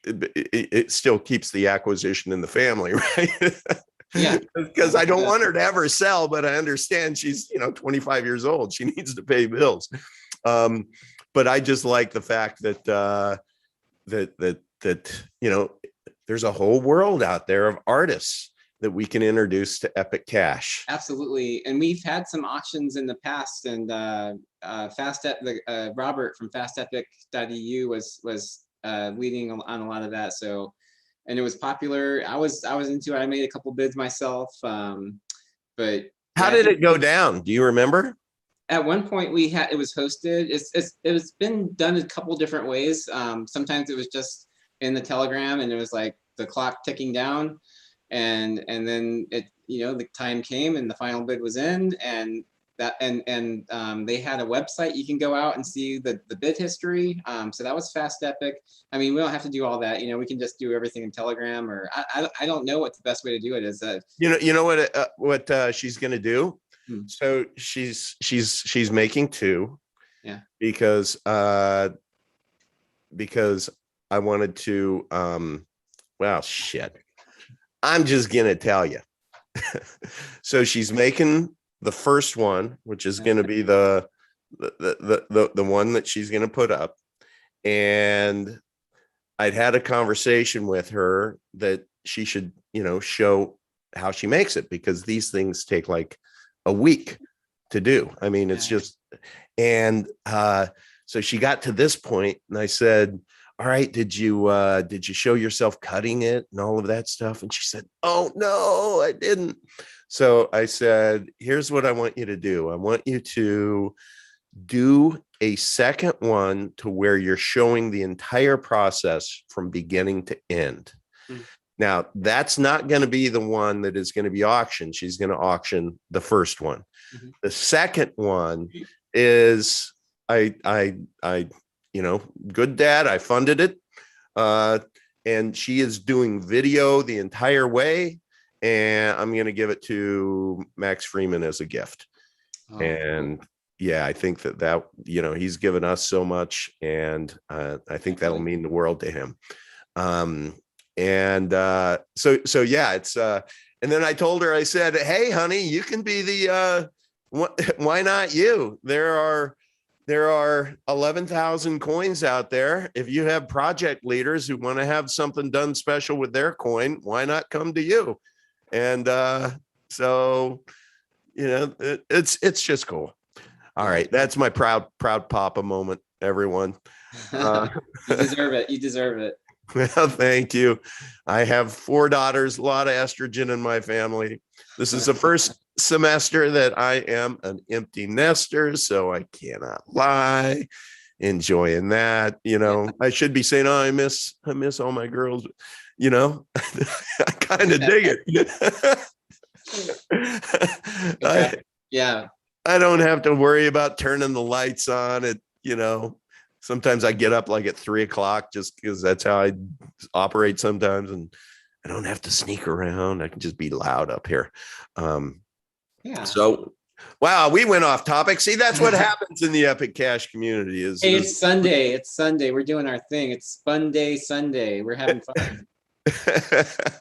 it still keeps the acquisition in the family, right? Yeah. Because I don't want her to ever sell, but I understand she's, you know, 25 years old. She needs to pay bills. But I just like the fact that you know, there's a whole world out there of artists that we can introduce to Epic Cash. Absolutely. And we've had some auctions in the past, and Robert from fastepic.eu was leading on a lot of that. So, and it was popular. I was into it. I made a couple bids myself. But how did it go down? Do you remember? At one point it was hosted. It's been done a couple different ways. Sometimes it was just in the Telegram, and it was like the clock ticking down, and then it, you know, the time came and the final bid was in, and that they had a website you can go out and see the bid history. So that was Fast Epic. I mean, we don't have to do all that, you know, we can just do everything in Telegram, or I don't know what the best way to do it is. You know what she's gonna do? So she's making two. Yeah. Because I wanted to well, shit. I'm just gonna tell you. So she's making the first one, which is gonna be the one that she's gonna put up. And I'd had a conversation with her that she should, you know, show how she makes it, because these things take like a week to do. I mean, it's just, and so she got to this point, and I said, all right, did you show yourself cutting it and all of that stuff? And she said, oh no, I didn't. So I said, here's what I want you to do. I want you to do a second one to where you're showing the entire process from beginning to end. Now, that's not going to be the one that is going to be auctioned. She's going to auction the first one. The second one is I you know, good dad, I funded it. And she is doing video the entire way. And I'm going to give it to Max Freeman as a gift. And yeah, I think that, you know, he's given us so much, and I think that'll mean the world to him. So yeah, it's, and then I told her, I said, hey, honey, you can be the, why not you? There are 11,000 coins out there. If you have project leaders who want to have something done special with their coin, why not come to you? And so, you know, it's just cool. All right, that's my proud papa moment, everyone. You deserve it. You deserve it. Well, thank you. I have 4 daughters, a lot of estrogen in my family. This is the first semester that I am an empty nester, so I cannot lie. Enjoying that, I should be saying, oh, I miss all my girls, I kind of dig it. Yeah. I don't have to worry about turning the lights on at, sometimes I get up like at 3:00 just because that's how I operate sometimes. And I don't have to sneak around. I can just be loud up here. Yeah. So, wow, we went off topic. See, that's what happens in the Epic Cash community Hey, it's Sunday. It's Sunday. We're doing our thing. It's Fun Day Sunday. We're having fun.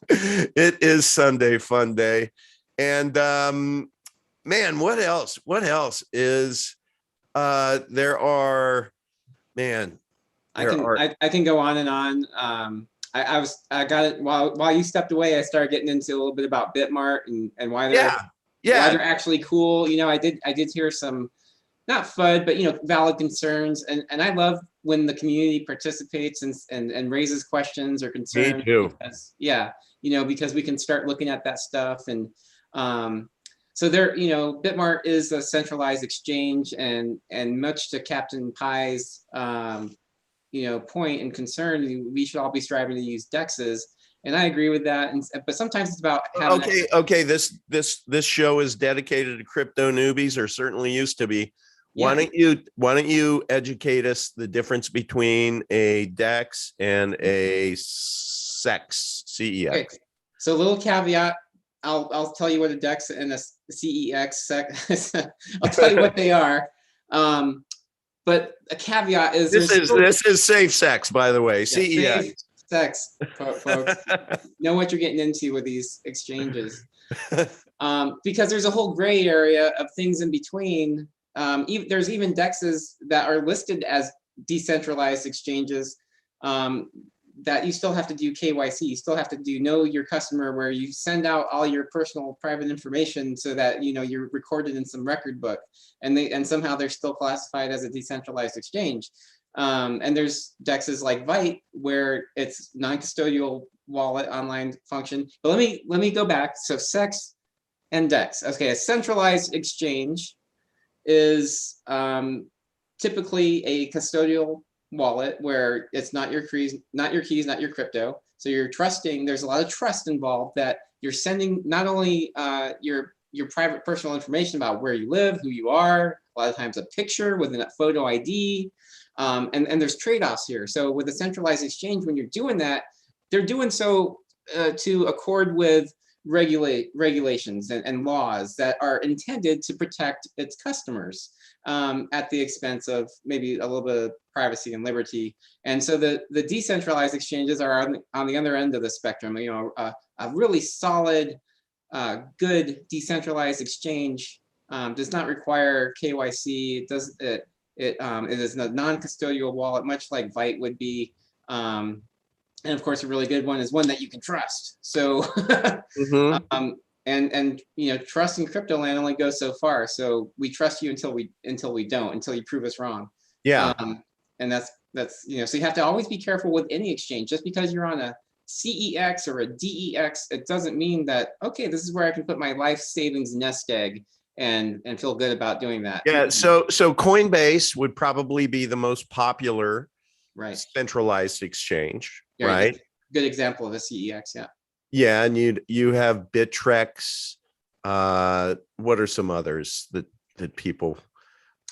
It is Sunday fun day. And man, what else? What else is there are, man. I can go on and on. I got it while you stepped away. I started getting into a little bit about Bitmart and why they're why they're actually cool. I did hear some, not FUD, but valid concerns, and I love when the community participates and raises questions or concerns. Me too. Because we can start looking at that stuff. And so there, Bitmart is a centralized exchange, and much to Captain Pie's point and concern, we should all be striving to use DEXs. And I agree with that. But sometimes it's about having okay. This show is dedicated to crypto newbies, or certainly used to be. Why don't you educate us the difference between a DEX and a CEX? Okay. So a little caveat. I'll tell you what a DEX and a CEX. I'll tell you what they are. But a caveat is this is safe sex, by the way. CEX. Safe sex, folks. Know what you're getting into with these exchanges. Because there's a whole gray area of things in between. There's even DEXs that are listed as decentralized exchanges that you still have to do KYC. You still have to know your customer, where you send out all your personal private information so that you're recorded in some record book, and somehow they're still classified as a decentralized exchange. And there's DEXs like Vite, where it's non-custodial wallet online function. But let me go back. So CEX and DEX. Okay, a centralized exchange is typically a custodial wallet where it's not your keys, not your crypto. So you're trusting. There's a lot of trust involved, that you're sending not only your private personal information about where you live, who you are, a lot of times a picture with a photo ID, and there's trade-offs here. So with a centralized exchange, when you're doing that, they're doing so to accord with regulations and laws that are intended to protect its customers at the expense of maybe a little bit of privacy and liberty. And so the decentralized exchanges are on the other end of the spectrum. A really solid, good decentralized exchange does not require KYC. It is a non-custodial wallet, much like Vite would be. And of course, a really good one is one that you can trust. So, and trust in crypto land only goes so far. So we trust you until we don't, until you prove us wrong. Yeah. And that's so you have to always be careful with any exchange. Just because you're on a CEX or a DEX, it doesn't mean that, okay, this is where I can put my life savings nest egg and feel good about doing that. Yeah. So Coinbase would probably be the most popular centralized exchange, right? Good example of a CEX. Yeah. Yeah, and you have Bittrex. What are some others that people?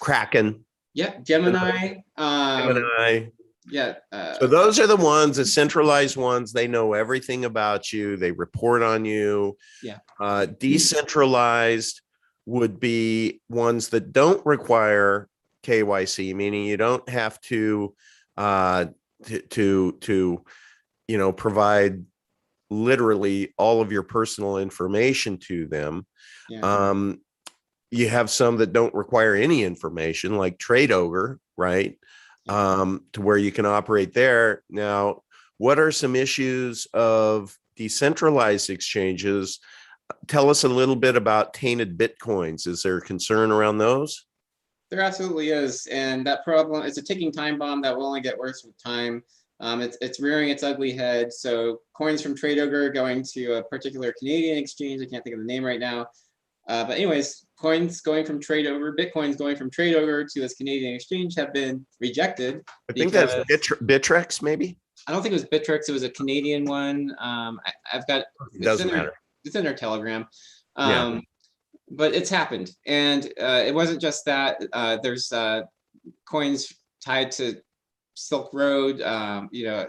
Kraken. Yeah, Gemini. Gemini. Yeah. So those are the ones, the centralized ones. They know everything about you. They report on you. Yeah. Decentralized would be ones that don't require KYC, meaning you don't have to provide literally all of your personal information to them. Yeah. You have some that don't require any information, like Trade Ogre, right? To where you can operate there. Now, what are some issues of decentralized exchanges? Tell us a little bit about tainted Bitcoins. Is there concern around those? There absolutely is. And that problem, it's a ticking time bomb that will only get worse with time. It's rearing its ugly head. So coins from Trade Ogre going to a particular Canadian exchange. I can't think of the name right now. But anyways, coins going from Trade Ogre, Bitcoins going from Trade Ogre to this Canadian exchange have been rejected. I think that's Bittrex, maybe. I don't think it was Bittrex. It was a Canadian one. I've got. It doesn't matter. It's in their Telegram. Yeah. But it's happened, and it wasn't just that. There's coins tied to Silk Road. You know,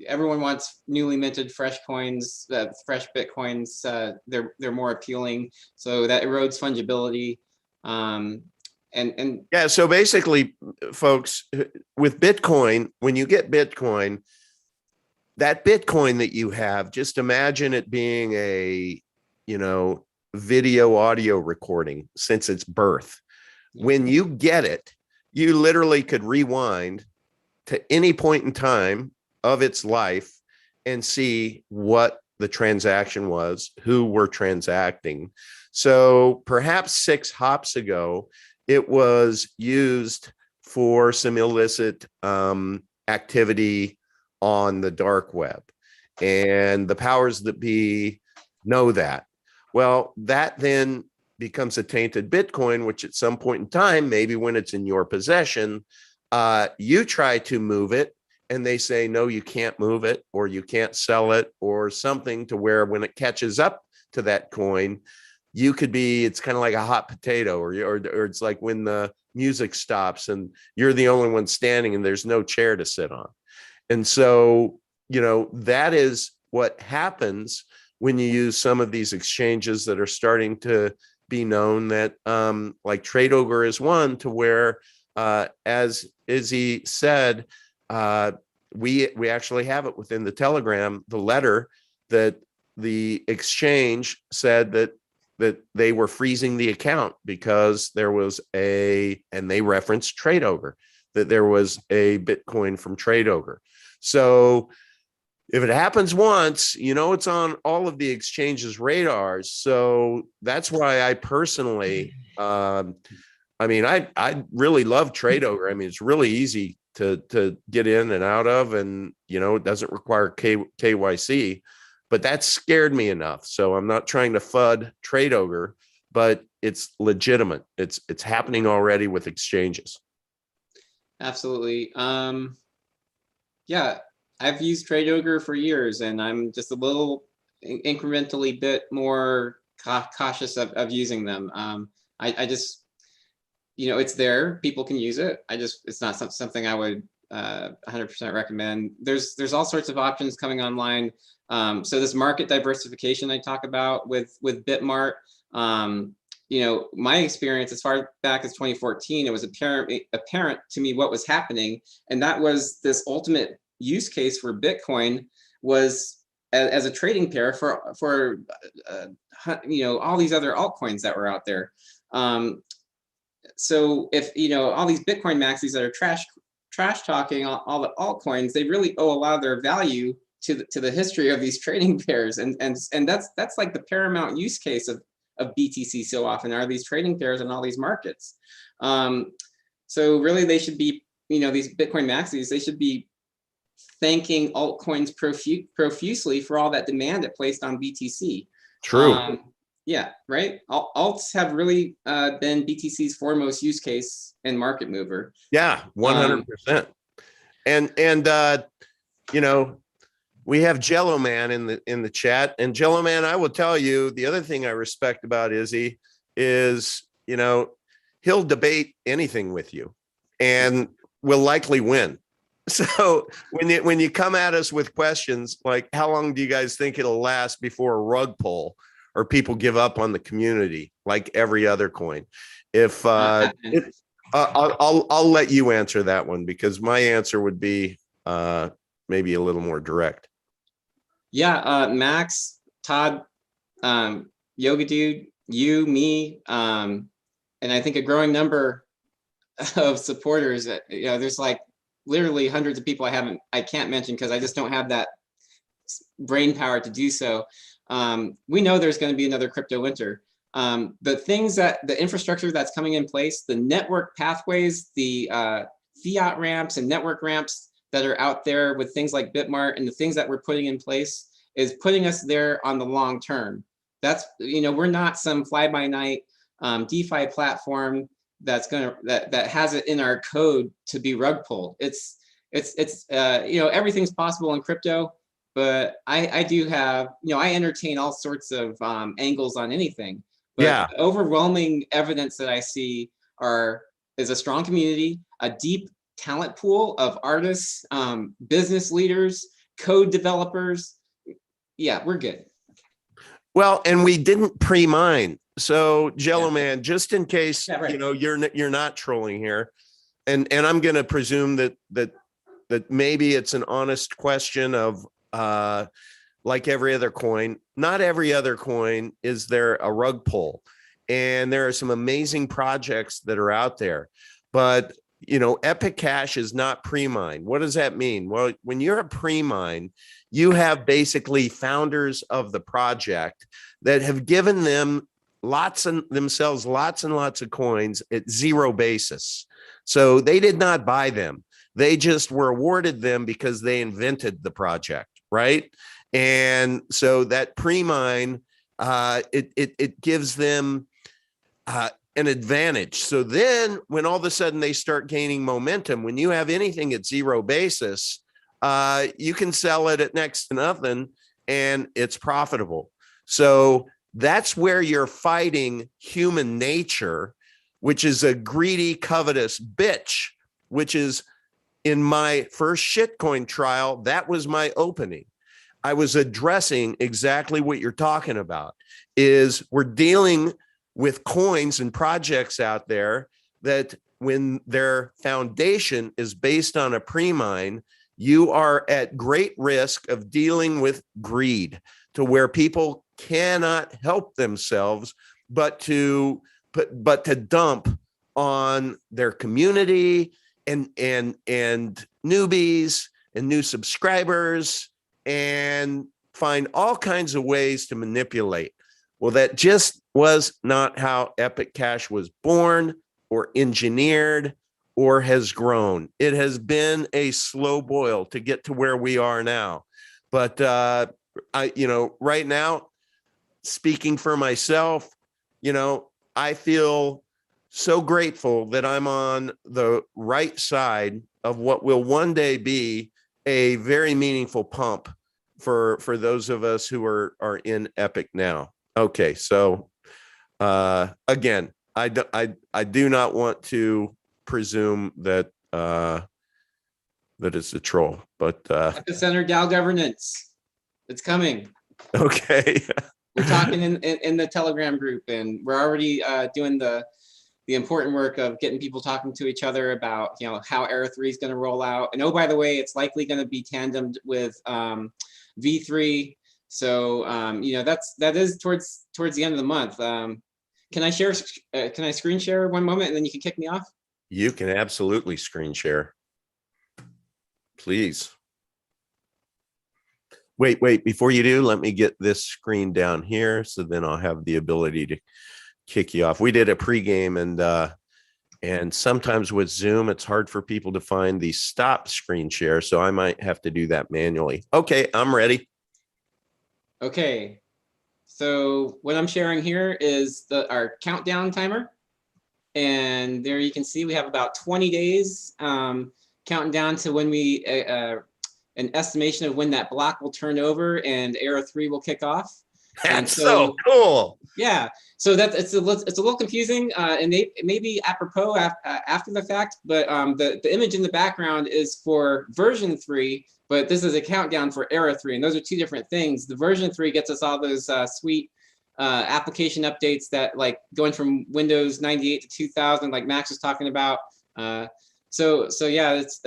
everyone wants newly minted fresh coins, fresh Bitcoins. They're more appealing, so that erodes fungibility. And yeah, so basically, folks, with Bitcoin, when you get Bitcoin, that Bitcoin that you have, just imagine it being a, you know, video audio recording since its birth. When you get it, you literally could rewind to any point in time of its life and see what the transaction was, who were transacting. So perhaps 6 hops ago, it was used for some illicit activity on the dark web, and the powers that be know that. Well, that then becomes a tainted Bitcoin, which at some point in time, maybe when it's in your possession, you try to move it and they say, no, you can't move it, or you can't sell it, or something, to where when it catches up to that coin, you could be, it's kind of like a hot potato, or it's like when the music stops and you're the only one standing and there's no chair to sit on. And so, you know, that is what happens when you use some of these exchanges that are starting to be known, that like Trade Ogre is one, to where, as Izzy said, we actually have it within the Telegram, the letter that the exchange said that they were freezing the account because there was and they referenced Trade Ogre, that there was a Bitcoin from Trade Ogre. So if it happens once, you know, it's on all of the exchanges' radars. So that's why I personally, I mean, I really love Trade Ogre. I mean, it's really easy to get in and out of, and, you know, it doesn't require KYC, but that scared me enough. So I'm not trying to FUD Trade Ogre, but it's legitimate. It's happening already with exchanges. Absolutely. Yeah, I've used Trade Ogre for years, and I'm just a little incrementally bit more cautious of using them. I just, you know, it's there, people can use it. It's not something I would 100% recommend. There's all sorts of options coming online. So this market diversification I talk about with Bitmart, you know, my experience as far back as 2014, it was apparent to me what was happening, and that was this ultimate use case for Bitcoin was as a trading pair for you know, all these other altcoins that were out there. So if, you know, all these Bitcoin maxis that are trash talking all the altcoins, they really owe a lot of their value to the history of these trading pairs, and that's like the paramount use case of BTC so often, are these trading pairs in all these markets. So really they should be, you know, these Bitcoin maxis, they should be thanking altcoins profusely for all that demand it placed on BTC. True. Yeah, right. Alts have really been BTC's foremost use case and market mover. Yeah, 100%. And you know, we have Jello Man in the chat, and Jello Man, I will tell you, the other thing I respect about Izzy is, you know, he'll debate anything with you and will likely win. So when you come at us with questions like, how long do you guys think it'll last before a rug pull or people give up on the community, like every other coin? If I'll let you answer that one, because my answer would be maybe a little more direct. Yeah, Max, Todd, Yoga Dude, you, me, and I think a growing number of supporters. You know, there's like literally hundreds of people I can't mention because I just don't have that brain power to do so. We know there's going to be another crypto winter. The infrastructure that's coming in place, the network pathways, the fiat ramps and network ramps, that are out there with things like Bitmart and the things that we're putting in place is putting us there on the long term. That's, we're not some fly-by-night DeFi platform that's that has it in our code to be rug pulled. It's everything's possible in crypto, but I do have, I entertain all sorts of angles on anything. But the overwhelming evidence that I see is a strong community, a deep talent pool of artists, business leaders, code developers. Yeah, we're good. Well, and we didn't pre-mine. So Jello Man, just in case, you're not trolling here, and I'm going to presume that maybe it's an honest question of like every other coin, not every other coin is there a rug pull, and there are some amazing projects that are out there, but Epic Cash is not pre-mine. What does that mean? Well, when you're a pre-mine, you have basically founders of the project that have given lots and lots of coins at zero basis. So they did not buy them. They just were awarded them because they invented the project, right? And so that pre-mine, it gives them an advantage. So then when all of a sudden they start gaining momentum, when you have anything at zero basis, you can sell it at next to nothing and it's profitable. So that's where you're fighting human nature, which is a greedy, covetous bitch, which is in my first shitcoin trial. That was my opening. I was addressing exactly what you're talking about, is we're dealing with coins and projects out there that when their foundation is based on a pre-mine, you are at great risk of dealing with greed to where people cannot help themselves but to dump on their community and newbies and new subscribers and find all kinds of ways to manipulate. Well, that just was not how Epic Cash was born or engineered or has grown. It has been a slow boil to get to where we are now. But right now, speaking for myself, I feel so grateful that I'm on the right side of what will one day be a very meaningful pump for those of us who are in Epic now. Okay, so again, I do not want to presume that it's a troll, but Epicenter DAO governance, it's coming. Okay. We're talking in the Telegram group, and we're already doing the important work of getting people talking to each other about how Era 3 is going to roll out. And oh, by the way, it's likely going to be tandemed with V3. So that is towards the end of the month. Can I share? Can I screen share one moment and then you can kick me off? You can absolutely screen share. Please. Wait, before you do, let me get this screen down here so then I'll have the ability to kick you off. We did a pregame and sometimes with Zoom, it's hard for people to find the stop screen share. So I might have to do that manually. Okay, I'm ready. Okay, so what I'm sharing here is our countdown timer. And there you can see we have about 20 days counting down to when we, an estimation of when that block will turn over and Era 3 will kick off. That's so cool. Yeah, so it's a little confusing and it may be apropos after the fact, but the image in the background is for version 3, but this is a countdown for Era 3, and those are two different things. The version 3 gets us all those sweet application updates that like going from Windows 98 to 2000, like Max was talking about. So yeah, it's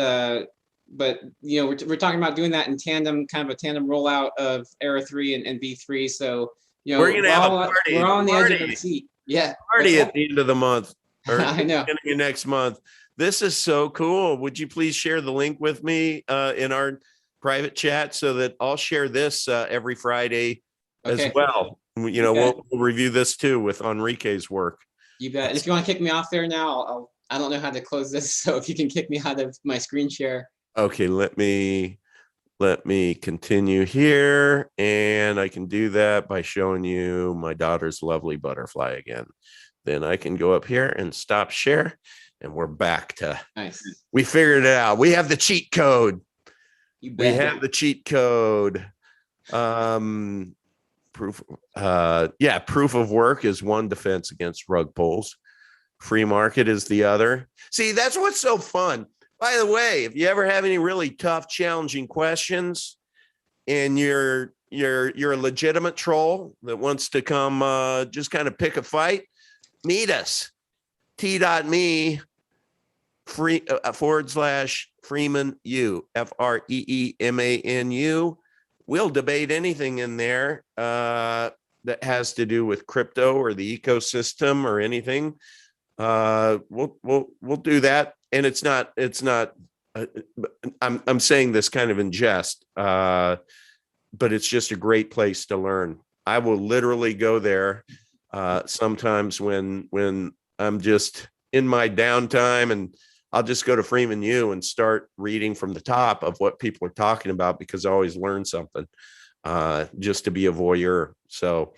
but we're talking about doing that in tandem, kind of a tandem rollout of Era 3 and V3. So we're gonna have a party. We're on the edge of the seat. Yeah, party at the end of the month or I know. beginning of next month. This is so cool. Would you please share the link with me in our private chat so that I'll share this every Friday as well. We'll review this too with Enrique's work. You bet. And if you want to kick me off there now, I don't know how to close this. So if you can kick me out of my screen share. Okay, let me continue here, and I can do that by showing you my daughter's lovely butterfly again. Then I can go up here and stop share, and we're back to Nice. We figured it out. We have the cheat code. You We bet. have the cheat code. Proof of work is one defense against rug pulls. Free market is the other. See, that's what's so fun. By the way, if you ever have any really tough, challenging questions, and you're a legitimate troll that wants to come just kind of pick a fight, meet us. T.me /Freeman U FREEMANU. We'll debate anything in there that has to do with crypto or the ecosystem or anything. We'll do that. And it's not I'm saying this kind of in jest, but it's just a great place to learn. I will literally go there sometimes when I'm just in my downtime, and I'll just go to Freeman U and start reading from the top of what people are talking about, because I always learn something just to be a voyeur. So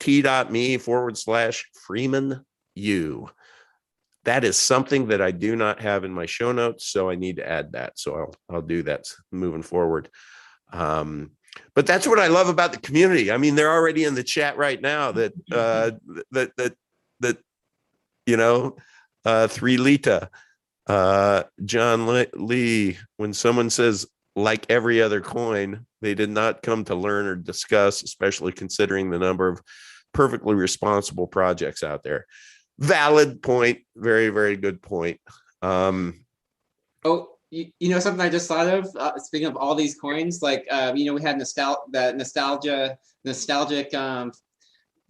t.me /Freeman U. That is something that I do not have in my show notes, so I need to add that. So I'll do that moving forward. But that's what I love about the community. I mean, they're already in the chat right now that you know, 3 Lita, John Lee. When someone says like every other coin, they did not come to learn or discuss, especially considering the number of perfectly responsible projects out there. Valid point. Very, very good point. You know something I just thought of, speaking of all these coins, like you know, we had nostalgic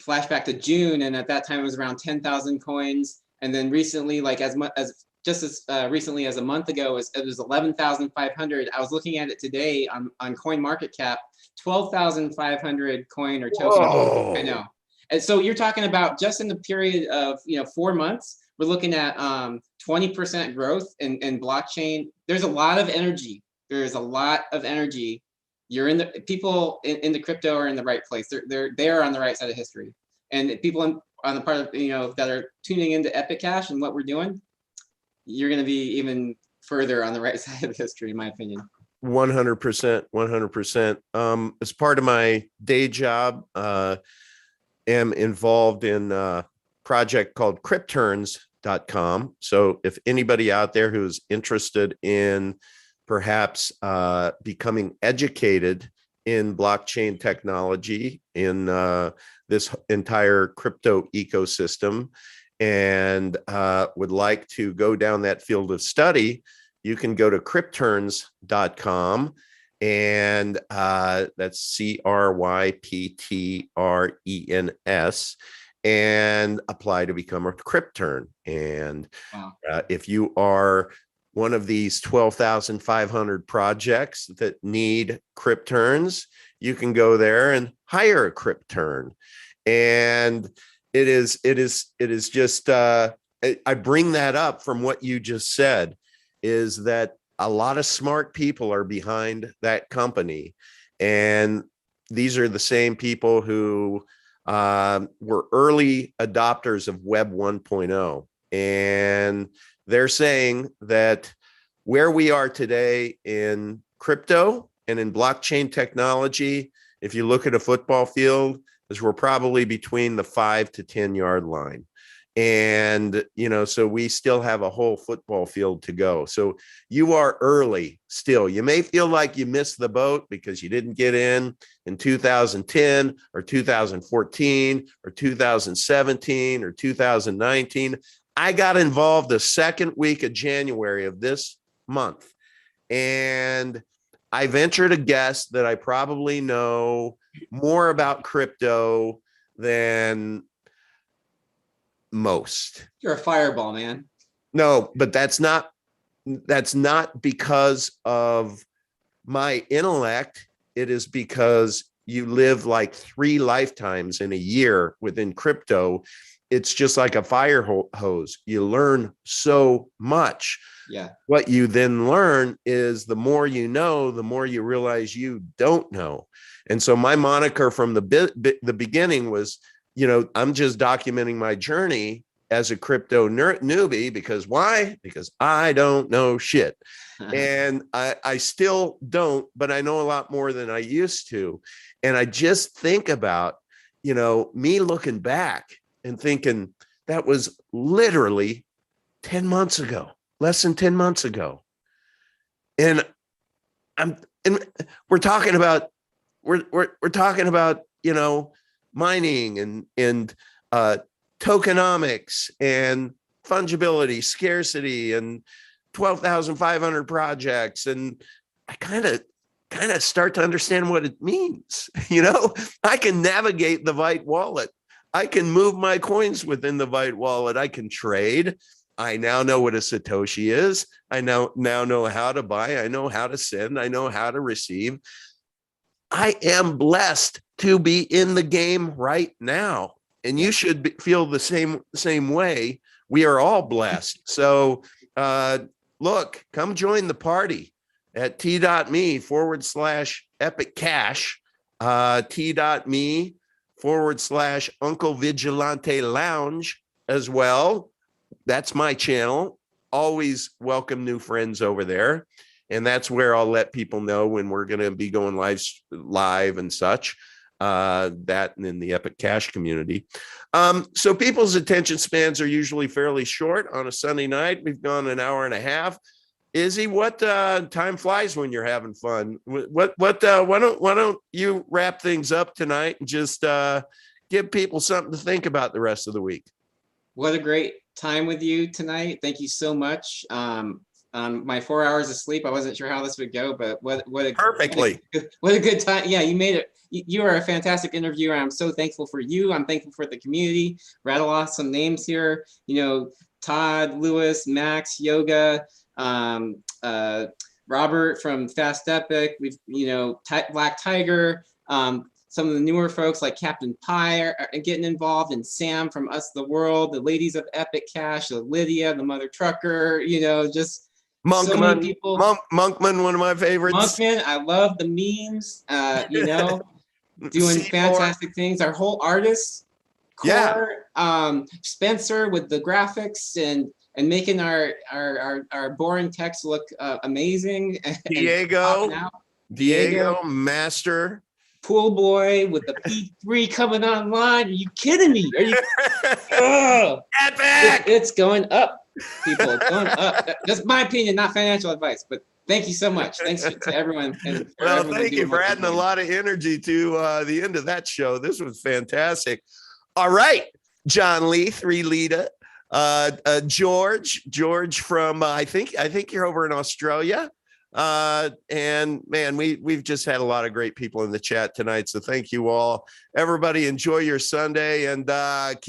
flashback to June, and at that time it was around 10,000 coins, and then recently, like as recently as a month ago, it was 11,500. I was looking at it today on CoinMarketCap, 12,500 coin or token. Whoa. I know. And so you're talking about just in the period of 4 months, we're looking at 20% growth in blockchain. There's a lot of energy. There's a lot of energy. You're in the people in the crypto are in the right place. They're on the right side of history. And people on the part of that are tuning into Epic Cash and what we're doing, you're going to be even further on the right side of history, in my opinion. 100%. 100%. As part of my day job, am involved in a project called crypturns.com. So if anybody out there who's interested in perhaps becoming educated in blockchain technology, in this entire crypto ecosystem, and would like to go down that field of study, you can go to crypturns.com. And that's CRYPTRENS, and apply to become a crypturn. And if you are one of these 12,500 projects that need crypturns, you can go there and hire a crypturn. And it is just I bring that up from what you just said, is that a lot of smart people are behind that company. And these are the same people who were early adopters of Web 1.0. And they're saying that where we are today in crypto and in blockchain technology, if you look at a football field, is we're probably between the 5 to 10 yard line. And, so we still have a whole football field to go. So you are early still. You may feel like you missed the boat because you didn't get in 2010 or 2014 or 2017 or 2019. I got involved the second week of January of this month. And I venture to guess that I probably know more about crypto than most. You're a fireball, man. No, but that's not because of my intellect. It is because you live like 3 lifetimes in a year within crypto. it's just like a fire hose. You learn so much. Yeah. What you then learn is the more you know, the more you realize you don't know. And so my moniker from the beginning was, you know, I'm just documenting my journey as a crypto newbie. Because why? Because I don't know shit. And I still don't, but I know a lot more than I used to. And I just think about, you know, me looking back and thinking that was literally 10 months ago, less than 10 months ago. And we're talking about, we're talking about, you know, mining and tokenomics and fungibility, scarcity, and 12,500 projects. And I kind of start to understand what it means. You know, I can navigate the Vite wallet. I can move my coins within the Vite wallet. I can trade. I now know what a Satoshi is. I now know how to buy. I know how to send. I know how to receive. I am blessed to be in the game right now. And you should feel the same way. We are all blessed. So look, come join the party at t.me/epic cash, t.me/Uncle Vigilante Lounge as well. That's my channel. Always welcome new friends over there. And that's where I'll let people know when we're going to be going live and such. That and in the Epic Cash community. So people's attention spans are usually fairly short. On a Sunday night, we've gone an hour and a half. Izzy, what time flies when you're having fun? Why don't you wrap things up tonight and just give people something to think about the rest of the week? What a great time with you tonight. Thank you so much. My 4 hours of sleep, I wasn't sure how this would go, but what a good time. Yeah, you made it. You are a fantastic interviewer. I'm so thankful for you. I'm thankful for the community. Rattle off some names here. You know, Todd, Lewis, Max, Yoga, Robert from Fast Epic. We've, you know, Black Tiger. Some of the newer folks like Captain Pie are getting involved, and Sam from Us the World, the ladies of Epic Cash, the Lydia, the Mother Trucker, you know, just Monkman, so many people. Monkman, one of my favorites. Monkman, I love the memes, you know, doing fantastic things. Our whole artists, Core, Spencer with the graphics and making our boring text look amazing. Diego, Master. Pool Boy with the P3 coming online. Are you kidding me? Are you? Epic! It's going up, people. It's going up. That's my opinion, not financial advice. But thank you so much. Thanks to everyone. And thank you for adding a lot of energy to the end of that show. This was fantastic. All right, John Lee, 3 Lita, George from I think you're over in Australia. And man, we've just had a lot of great people in the chat tonight. So thank you all. Everybody enjoy your Sunday and keep